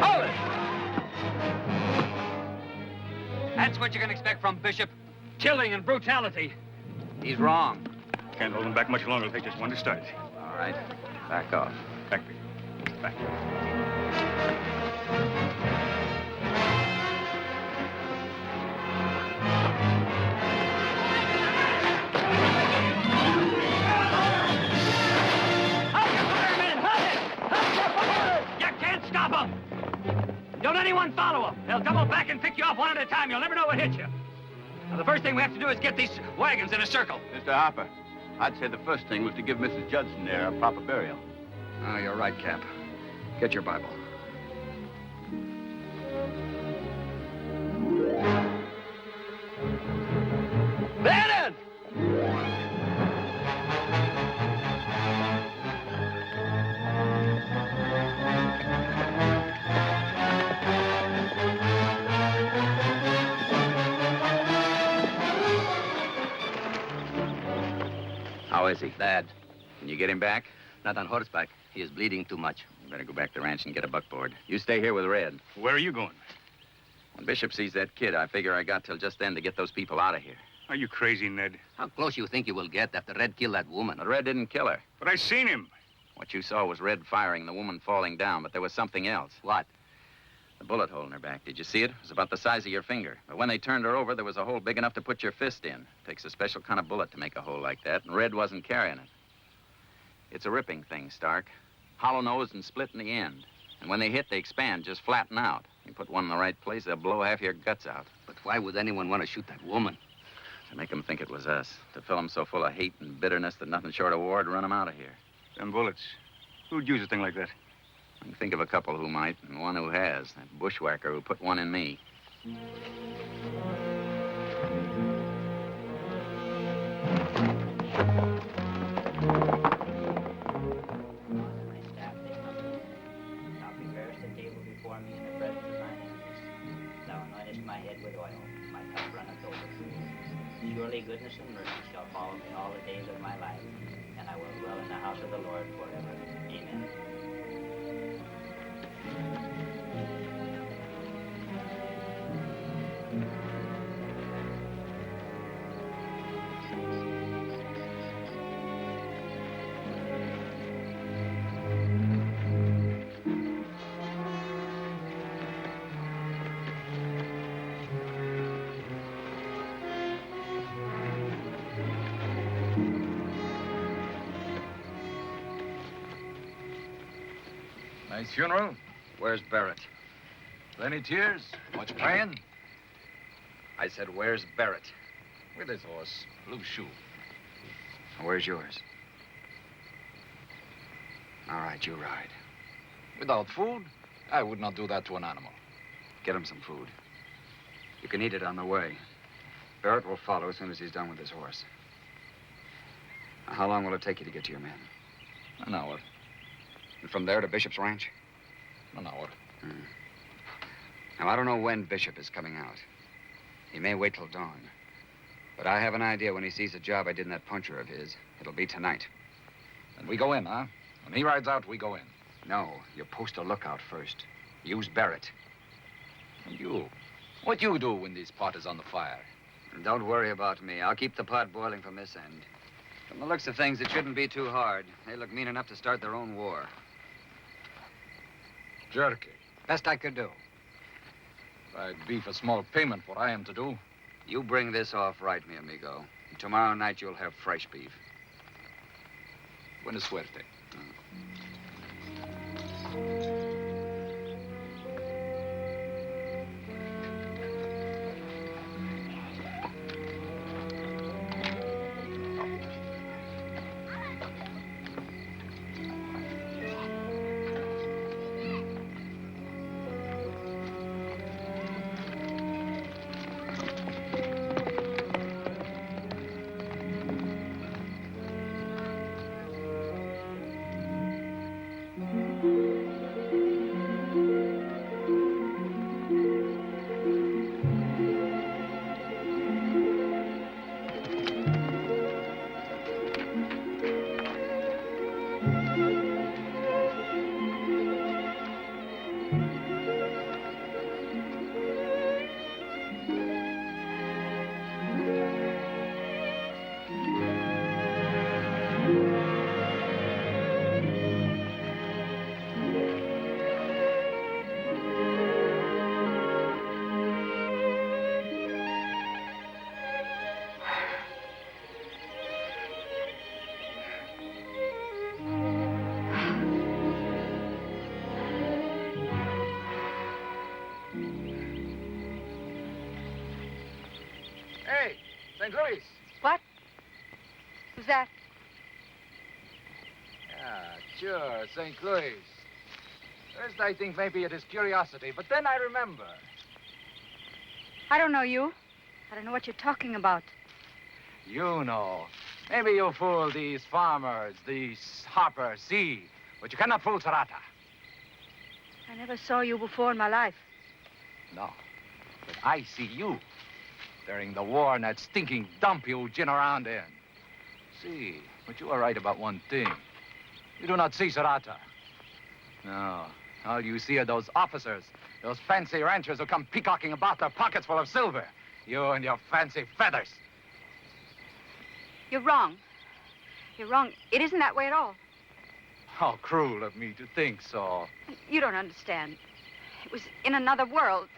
Hold it. That's what you can expect from Bishop. Killing and brutality. He's wrong. Can't hold him back much longer. It'll take just one to start. All right. Back off. Back. Back. You can't stop them. Don't anyone follow them. They'll double back and pick you off one at a time. You'll never know what hit you. Now, the first thing we have to do is get these wagons in a circle. Mr. Harper, I'd say the first thing was to give Mrs. Judson there a proper burial. Oh, you're right, Cap. Get your Bible. Bannon! How is he? Bad. Can you get him back? Not on horseback. He is bleeding too much. You better go back to the ranch and get a buckboard. You stay here with Red. Where are you going? When Bishop sees that kid, I figure I got till just then to get those people out of here. Are you crazy, Ned? How close you think you will get after Red killed that woman? But Red didn't kill her. But I seen him. What you saw was Red firing and the woman falling down, but there was something else. What? The bullet hole in her back. Did you see it? It was about the size of your finger. But when they turned her over, there was a hole big enough to put your fist in. Takes a special kind of bullet to make a hole like that, and Red wasn't carrying it. It's a ripping thing, Stark. Hollow-nosed and split in the end. And when they hit, they expand, just flatten out. You put one in the right place, they'll blow half your guts out. But why would anyone want to shoot that woman? To make them think it was us. To fill them so full of hate and bitterness that nothing short of war would run them out of here. Them bullets. Who'd use a thing like that? I can think of a couple who might, and one who has. That bushwhacker who put one in me. Surely goodness and mercy shall follow me all the days of my life, and I will dwell in the house of the Lord forever. Amen. Nice funeral. Where's Barrett? Plenty tears. Much praying. I said, where's Barrett? With his horse. Blue shoe. Where's yours? All right, you ride. Without food, I would not do that to an animal. Get him some food. You can eat it on the way. Barrett will follow as soon as he's done with his horse. Now, how long will it take you to get to your men? An hour. And from there to Bishop's ranch? An hour. Now, I don't know when Bishop is coming out. He may wait till dawn. But I have an idea when he sees the job I did in that puncher of his. It'll be tonight. And we go in, huh? When he rides out, we go in. No, you post a lookout first. Use Barrett. And you? What you do when this pot is on the fire? And don't worry about me. I'll keep the pot boiling from this end. From the looks of things, it shouldn't be too hard. They look mean enough to start their own war. Jerky. Best I could do. I'd beef a small payment for what I am to do. You bring this off right, mi amigo. And tomorrow night you'll have fresh beef. Buena suerte. St. Louis. What? Who's that? Yeah, sure, St. Louis. First, I think maybe it is curiosity, but then I remember. I don't know you. I don't know what you're talking about. You know. Maybe you fool these farmers, these Harper, see, but you cannot fool Sarata. I never saw you before in my life. No, but I see you during the war in that stinking dump you gin around in. See, but you are right about one thing. You do not see Sarata. No, all you see are those officers, those fancy ranchers who come peacocking about their pockets full of silver. You and your fancy feathers. You're wrong. You're wrong. It isn't that way at all. How cruel of me to think so. You don't understand. It was in another world.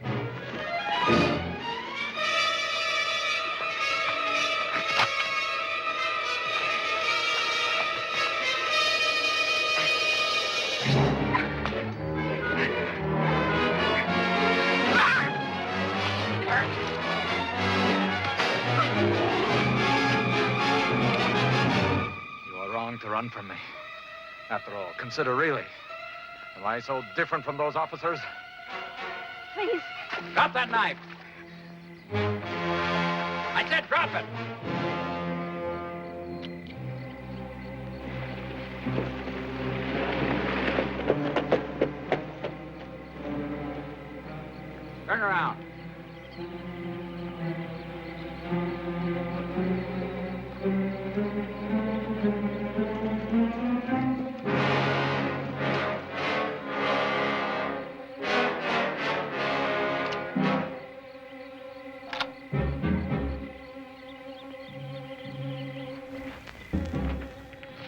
To run from me. After all, consider really. Am I so different from those officers? Please. Drop that knife. I said drop it. Turn around.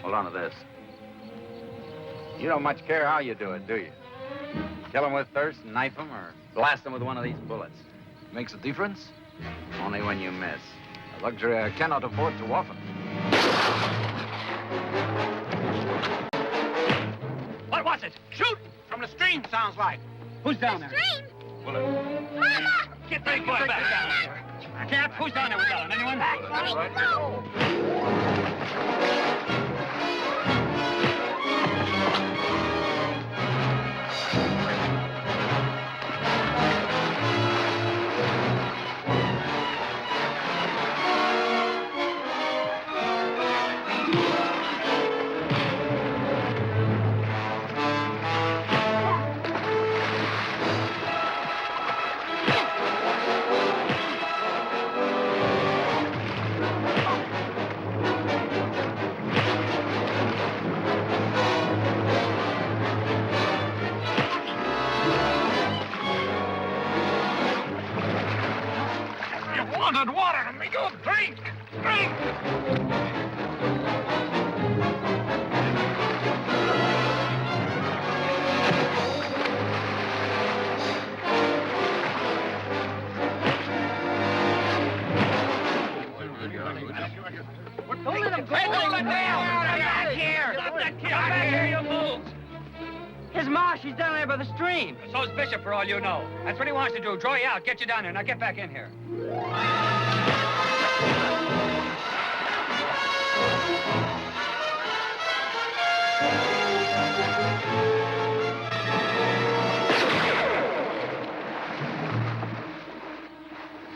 Hold on to this. You don't much care how you do it, do you? Kill them with thirst and knife them, or blast them with one of these bullets? Makes a difference? Only when you miss. A luxury I cannot afford too often. What was was it? Shooting from the stream, sounds like. Who's down there? Stream? Mama! Get that boy back down here. Cap, who's down there with Ellen? Anyone? Wanted water, and we go drink! Drink! Don't let him go. Hey, don't let him back here. Stop that kid. Come back here, you fools. His ma, she's down there by the stream. So's Bishop, for all you know. That's what he wants to do, draw you out, get you down there. Now get back in here.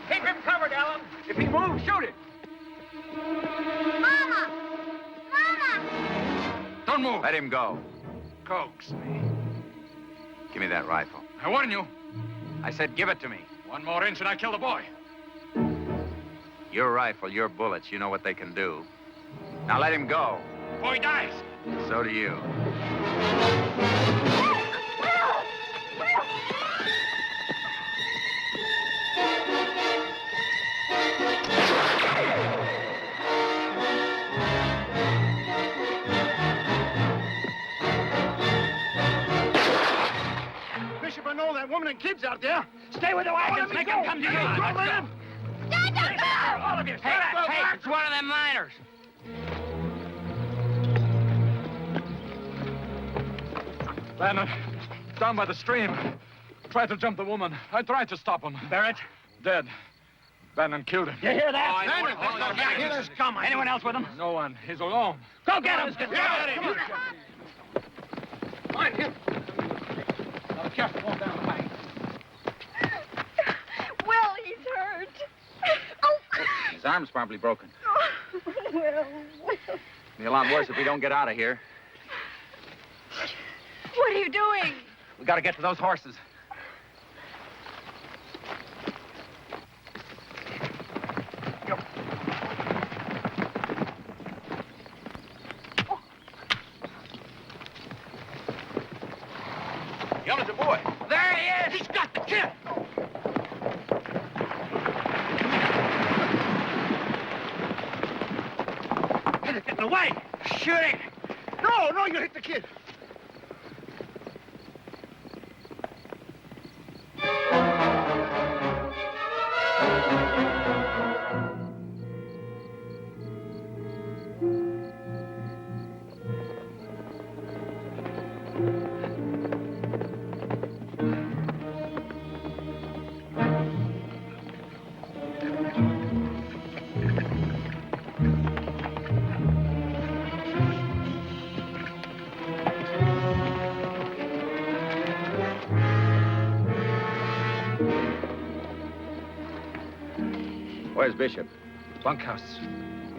Keep him covered, Ellen. If he moves, shoot it. Mama! Mama! Don't move. Let him go. Coax me. Give me that rifle. I warn you. I said give it to me. One more inch and I kill the boy. Your rifle, your bullets, you know what they can do. Now let him go. Boy dies. So do you. Bishop, I know that woman and kids out there. Stay with the wagons. Make them come to you. Don't let him. Stand up now! All of you, stay back. Hey, it's one of them miners. Bannon, down by the stream. Tried to jump the woman. I tried to stop him. Barrett? Dead. Bannon killed him. You hear that? Oh, Bannon, I hear this scum. Anyone else with him? No one. He's alone. Go get him. Get out of here. Find him. Now, careful. Walk down the bank. Will, he's hurt. Oh! His arm's probably broken. Will. Be a lot worse if we don't get out of here. What are you doing? We gotta get to those horses. Yellow's a boy. There he is. He's got the kid. Get it, getting away. Shooting. No, you hit the kid. Where's Bishop? Bunkhouse.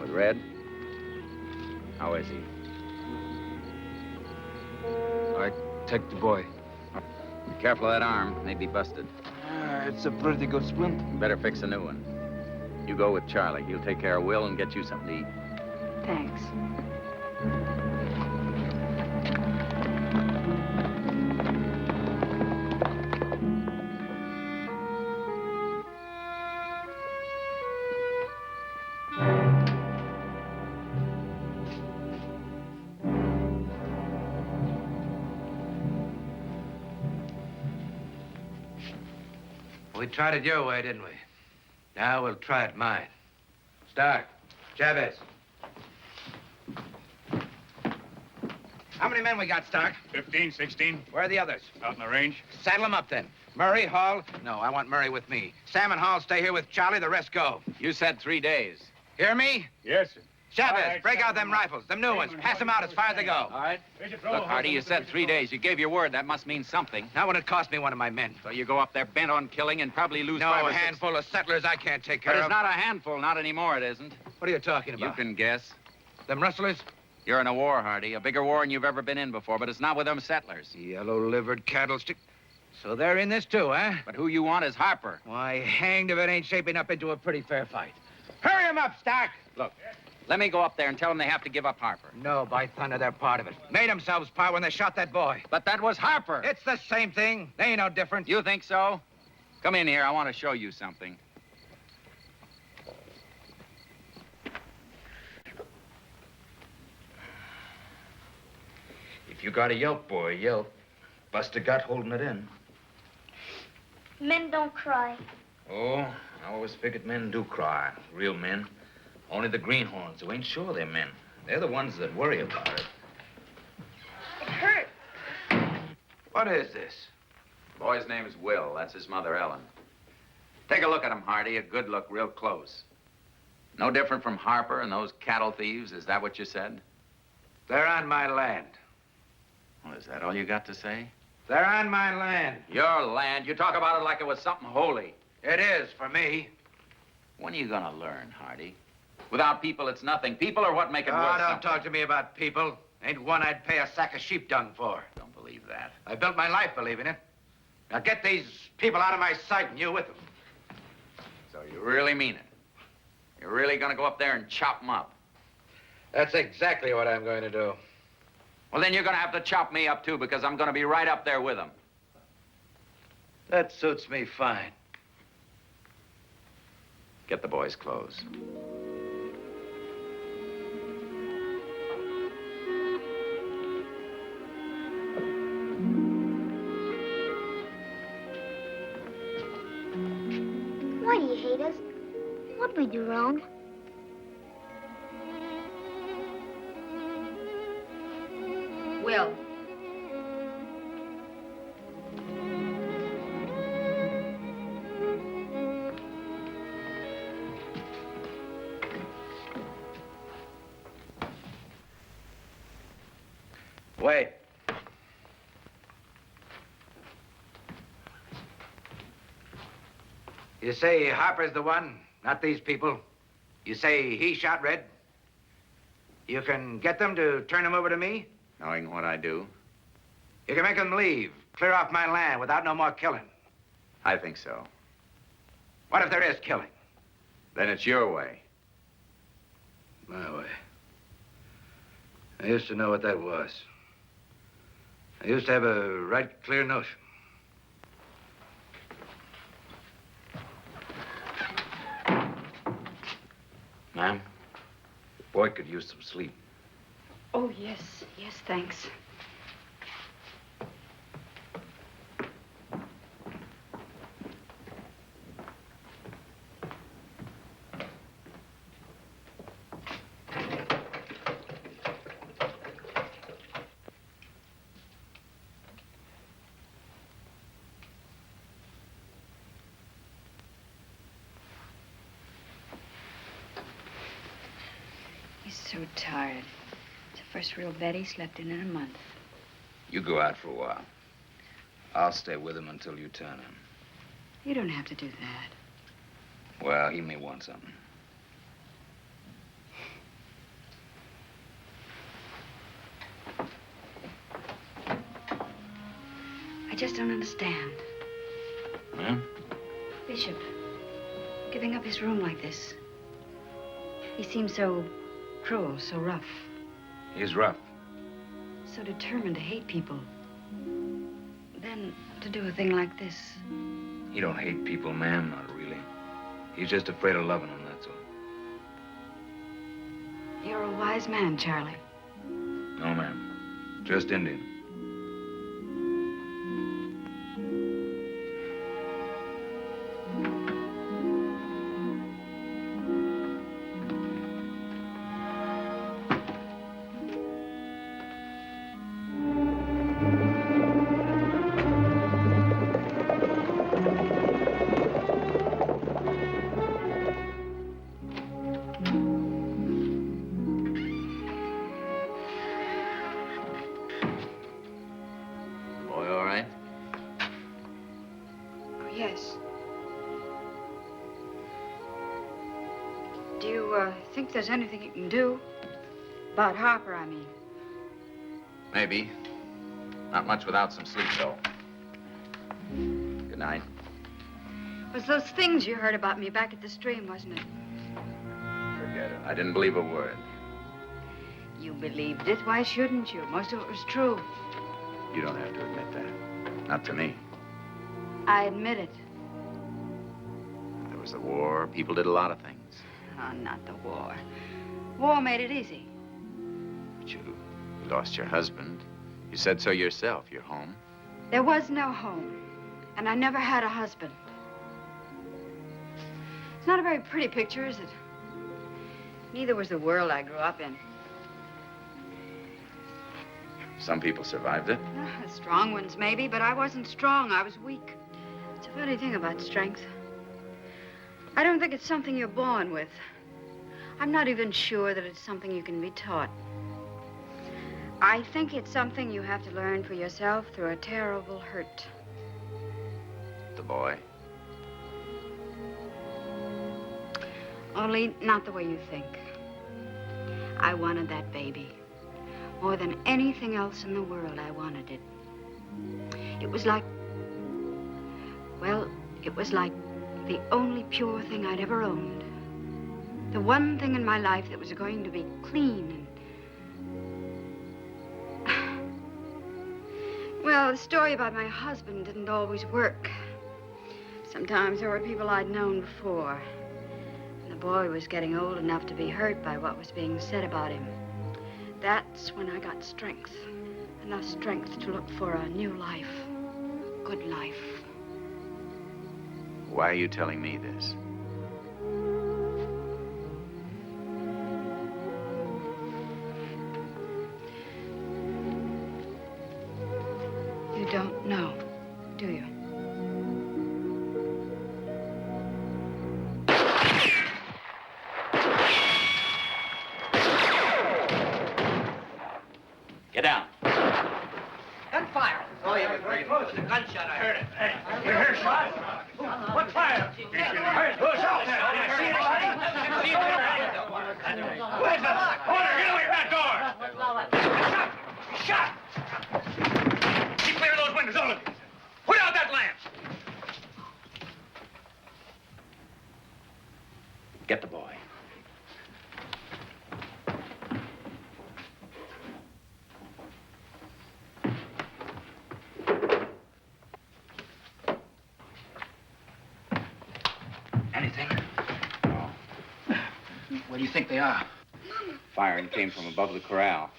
With Red? How is he? I take the boy. Be careful of that arm. May be busted. It's a pretty good splint. You better fix a new one. You go with Charlie. He'll take care of Will and get you something to eat. Thanks. We tried it your way, didn't we? Now we'll try it mine. Stark, Chavez. How many men we got, Stark? 15, 16. Where are the others? Out in the range. Saddle them up, then. Murray, Hall. No, I want Murray with me. Sam and Hall stay here with Charlie. The rest go. You said 3 days. Hear me? Yes, sir. Chavez, All right, break out them rifles, them new ones. Pass them out as far as they go. All right. Look, Hardy, you said 3 days. You gave your word. That must mean something. Not when it cost me one of my men. So you go up there bent on killing and probably lose No, 5 or a 6. handful of settlers I can't take care But of. it's not a handful. Not anymore, it isn't. What are you talking about? You can guess. Them rustlers? You're in a war, Hardy. A bigger war than you've ever been in before, but it's not with them settlers. Yellow-livered cattlestick. So they're in this too, huh? But who you want is Harper. Why, hanged if it ain't shaping up into a pretty fair fight. Hurry 'em up, Stark! Look, let me go up there and tell them they have to give up Harper. No, by thunder, they're part of it. Made themselves part when they shot that boy. But that was Harper. It's the same thing. They ain't no different. You think so? Come in here. I want to show you something. If you got a yelp, boy, yelp. Bust a gut holding it in. Men don't cry. Oh, I always figured men do cry. Real men. Only the greenhorns who ain't sure they're men. They're the ones that worry about it. It hurt. What is this? The boy's name is Will. That's his mother, Ellen. Take a look at him, Hardy. A good look, real close. No different from Harper and those cattle thieves. Is that what you said? They're on my land. Well, is that all you got to say? They're on my land. Your land. You talk about it like it was something holy. It is for me. When are you gonna learn, Hardy? Without people, it's nothing. People are what make it worth Don't something. talk to me about people. Ain't one I'd pay a sack of sheep dung for. Don't believe that. I built my life believing it. Now get these people out of my sight and you with them. So you really mean it? You're really gonna go up there and chop them up? That's exactly what I'm going to do. Well, then you're gonna have to chop me up, too, because I'm gonna be right up there with them. That suits me fine. Get the boys' clothes. Why do you hate us? What'd we do wrong? Will. Wait. You say Harper's the one, not these people. You say he shot Red. You can get them to turn him over to me? Knowing what I do? You can make them leave, clear off my land without no more killing. I think so. What if there is killing? Then it's your way. My way. I used to know what that was. I used to have a right clear notion. Ma'am, the boy could use some sleep. Oh, yes. Yes, thanks. He's so tired. It's the first real bed he slept in a month. You go out for a while. I'll stay with him until you turn him. You don't have to do that. Well, he may want something. I just don't understand. Ma'am? Bishop, giving up his room like this. He seems so cruel, so rough, He's rough. so determined to hate people. Then to do a thing like this. He don't hate people, ma'am, not really. He's just afraid of loving them, that's all. You're a wise man, Charlie. No, ma'am. Just Indian. think there's anything you can do? About Harper, I mean. Maybe. Not much without some sleep, though. Good night. It was those things you heard about me back at the stream, wasn't it? Forget it. I didn't believe a word. You believed it. Why shouldn't you? Most of it was true. You don't have to admit that. Not to me. I admit it. There was the war. People did a lot of things. Oh, not the war. War made it easy. But you lost your husband. You said so yourself. You're home. There was no home. And I never had a husband. It's not a very pretty picture, is it? Neither was the world I grew up in. Some people survived it. The strong ones, maybe, but I wasn't strong. I was weak. It's a funny thing about strength. I don't think it's something you're born with. I'm not even sure that it's something you can be taught. I think it's something you have to learn for yourself through a terrible hurt. The boy. Only not the way you think. I wanted that baby. More than anything else in the world, I wanted it. It was like, well, it was like the only pure thing I'd ever owned. The one thing in my life that was going to be clean and... Well, the story about my husband didn't always work. Sometimes there were people I'd known before. And the boy was getting old enough to be hurt by what was being said about him. That's when I got strength. Enough strength to look for a new life. Good life. Why are you telling me this? You don't know, do you? Get down. Gunfire. Oh, yeah, McCrea. It was a gunshot. I heard it. Hey, you hear a shot? What fire? Hey, who's out there? Did you see anybody? Where's the order? Get away from that door! Shot! Keep clear of those windows, all of you. Put out that lamp! Get the boy. Anything? No. Where do you think they are? Firing came from above the corral.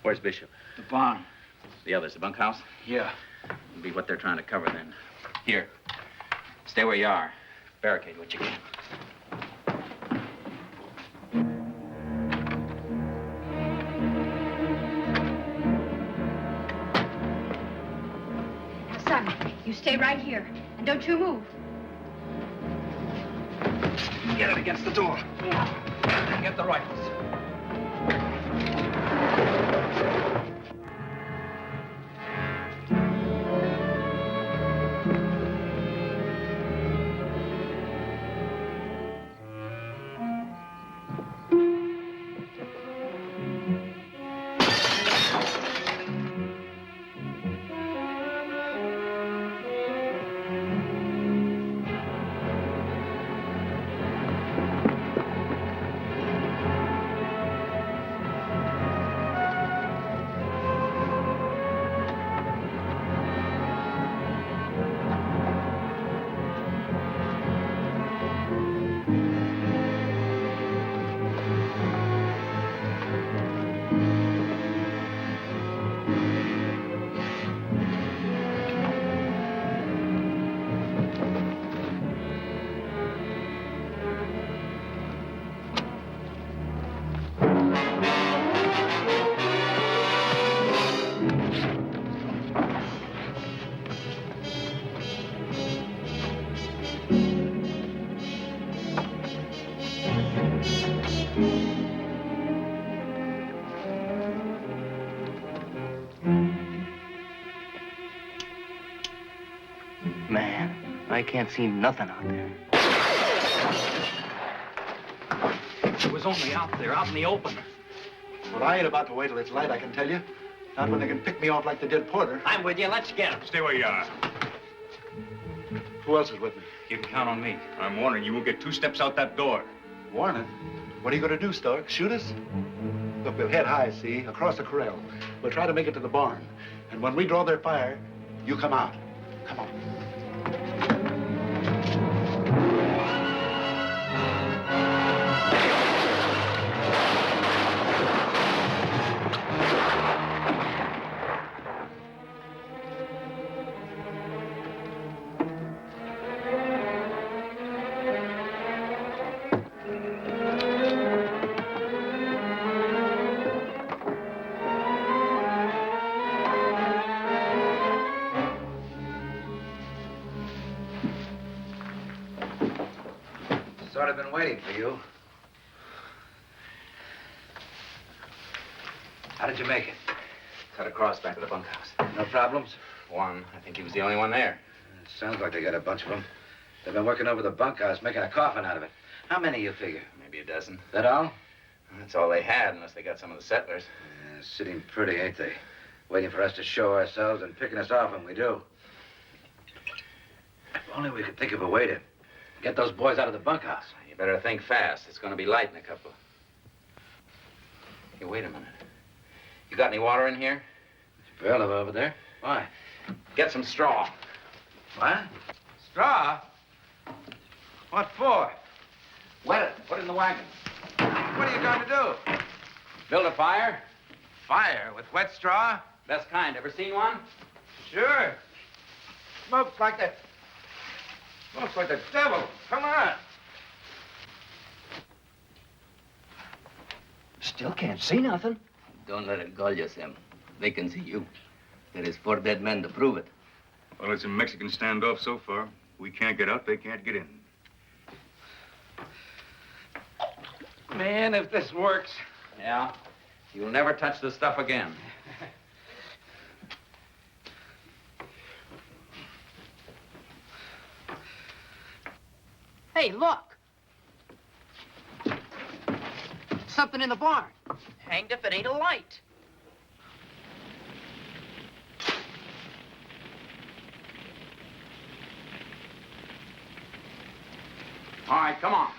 Where's Bishop? The barn. The others, the bunkhouse? Yeah. It'll be what they're trying to cover then. Here. Stay where you are. Barricade what you can. Now, son, you stay right here. And don't you move. Get it against the door. Get the rifles. Man, I can't see nothing out there. It was was only out there, out in the open. Well, I ain't about to wait till it's light, I can tell you. Not when they can pick me off like they did Porter. I'm with you. Let's get him. Stay where you are. Who else is with me? You can count on me. I'm warning you won't get 2 steps out that door. Warning? What are you going to do, Stark? Shoot us? Look, we'll head high, see, across the corral. We'll try to make it to the barn. And when we draw their fire, you come out. Come on. Sort of been waiting for you. How did you make it? Cut across back to the bunkhouse. No problems? One. I think he was the only one there. It sounds like they got a bunch of them. They've been working over the bunkhouse, making a coffin out of it. How many, you figure? Maybe a dozen. That all? That's all they had, unless they got some of the settlers. Sitting pretty, ain't they? Waiting for us to show ourselves and picking us off when we do. If only we could think of a way to get those boys out of the bunkhouse. You better think fast. It's going to be light in a couple. Hey, wait a minute. You got any water in here? Barrel over there. Why? Get some straw. What? Straw? What for? Wet it. Put it in the wagon. What are you going to do? Build a fire. Fire with wet straw? Best kind. Ever seen one? Sure. Smokes like the devil. Come on. Still can't see nothing. Don't let it gull you, Sam. They can see you. There is 4 dead men to prove it. Well, it's a Mexican standoff so far. We can't get out, they can't get in. Man, if this works. Yeah. You'll never touch the stuff again. Hey, look. Something in the barn. Hanged if it ain't a light. All right, come on.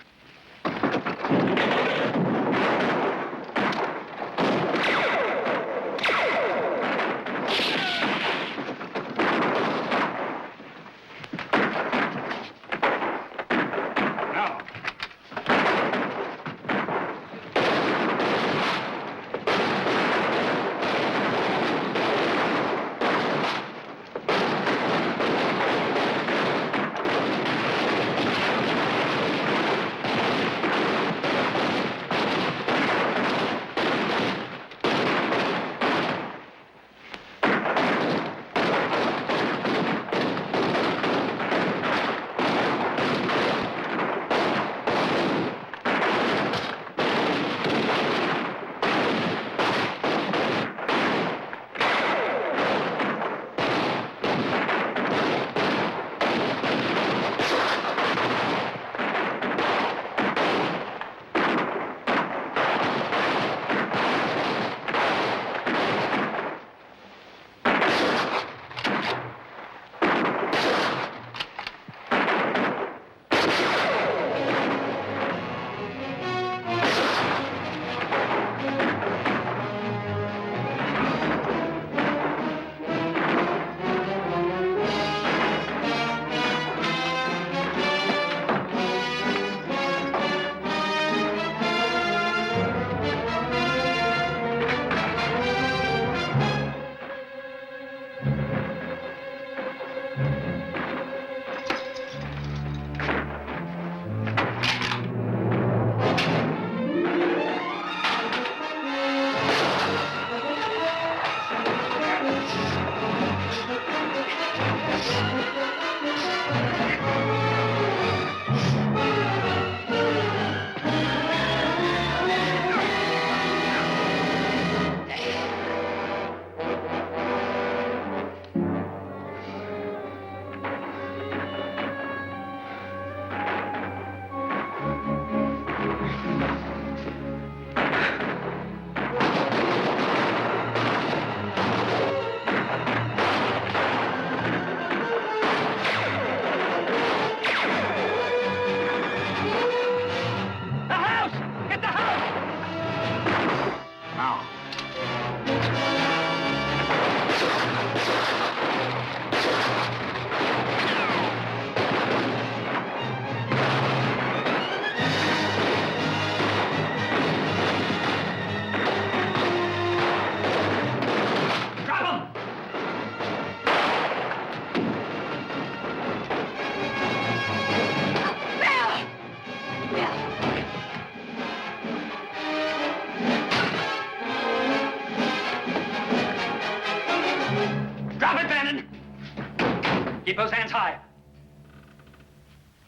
Keep those hands high.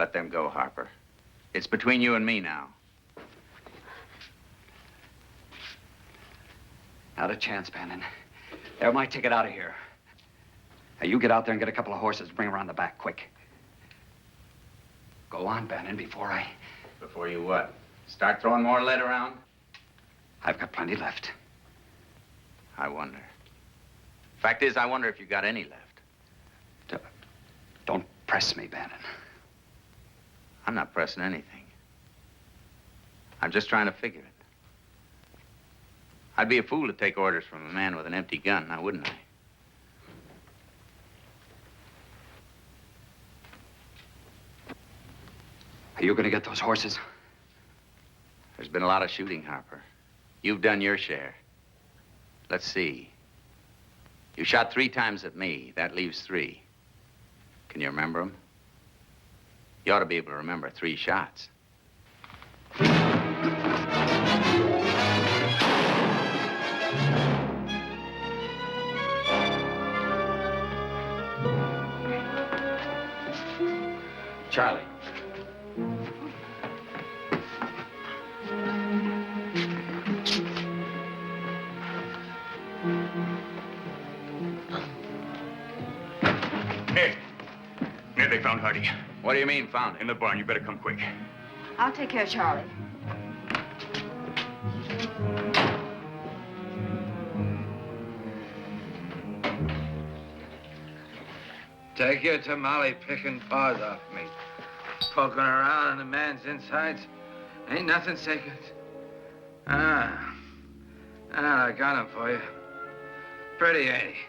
Let them go, Harper. It's between you and me now. Not a chance, Bannon. They're my ticket out of here. Now, you get out there and get a couple of horses, bring around the back, quick. Go on, Bannon, before I... Before you what? Start throwing more lead around? I've got plenty left. I wonder. Fact is, I wonder if you got any left. Don't press me, Bannon. I'm not pressing anything. I'm just trying to figure it. I'd be a fool to take orders from a man with an empty gun, now wouldn't I? Are you going to get those horses? There's been a lot of shooting, Harper. You've done your share. Let's see. You shot 3 times at me. That leaves 3. Can you remember them? You ought to be able to remember 3 shots. Charlie. Ned, they found Hardy. What do you mean, found him? In the barn. You better come quick. I'll take care of Charlie. Take your tamale-picking paws off me. Poking around in a man's insides ain't nothing sacred. I got him for you. Pretty, ain't he?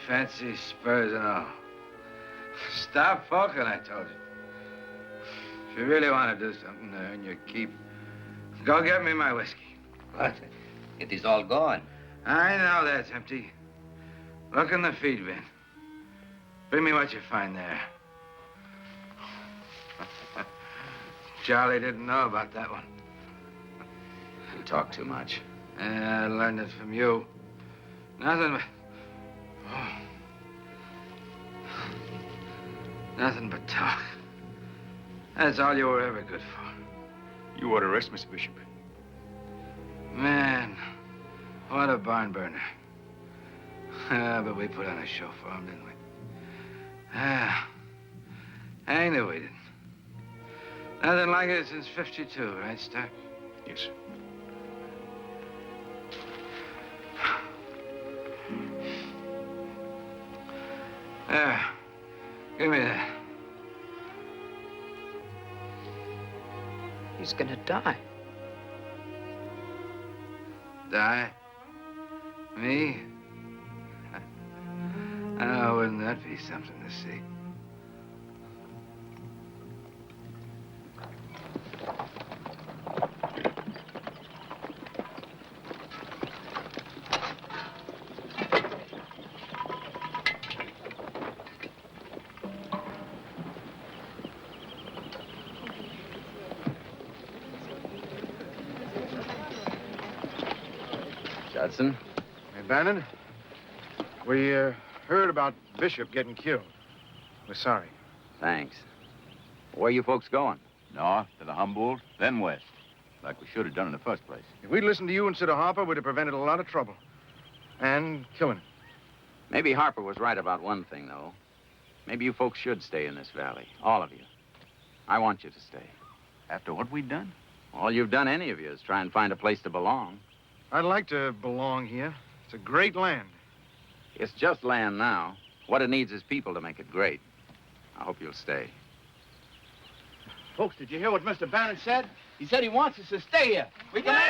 Fancy spurs and all. Stop poking, I told you. If you really want to do something to earn your keep, go get me my whiskey. What? It is all gone. I know that's empty. Look in the feed bin. Bring me what you find there. Charlie didn't know about that one. You talk too much. Yeah, I learned it from you. Nothing but... Oh. Nothing but talk. That's all you were ever good for. You ought to rest, Mr. Bishop. Man, what a barn burner. But we put on a show for him, didn't we? I knew we didn't. Nothing like it since '52, right, Stark? Yes, sir. There. Give me that. He's gonna die. Die? Me? Oh, wouldn't that be something to see? Judson? Hey, Bannon, we heard about Bishop getting killed. We're sorry. Thanks. Where you folks going? North to the Humboldt, then west. Like we should have done in the first place. If we'd listened to you instead of Harper, we'd have prevented a lot of trouble. And killing. Maybe Harper was right about one thing, though. Maybe you folks should stay in this valley. All of you. I want you to stay. After what we'd done? All you've done, any of you, is try and find a place to belong. I'd like to belong here. It's a great land. It's just land now. What it needs is people to make it great. I hope you'll stay. Folks, did you hear what Mr. Bannon said? He said he wants us to stay here. We can...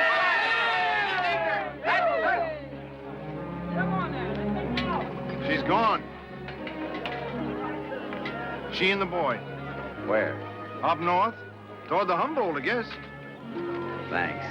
She's gone. She and the boy. Where? Up north. Toward the Humboldt, I guess. Thanks.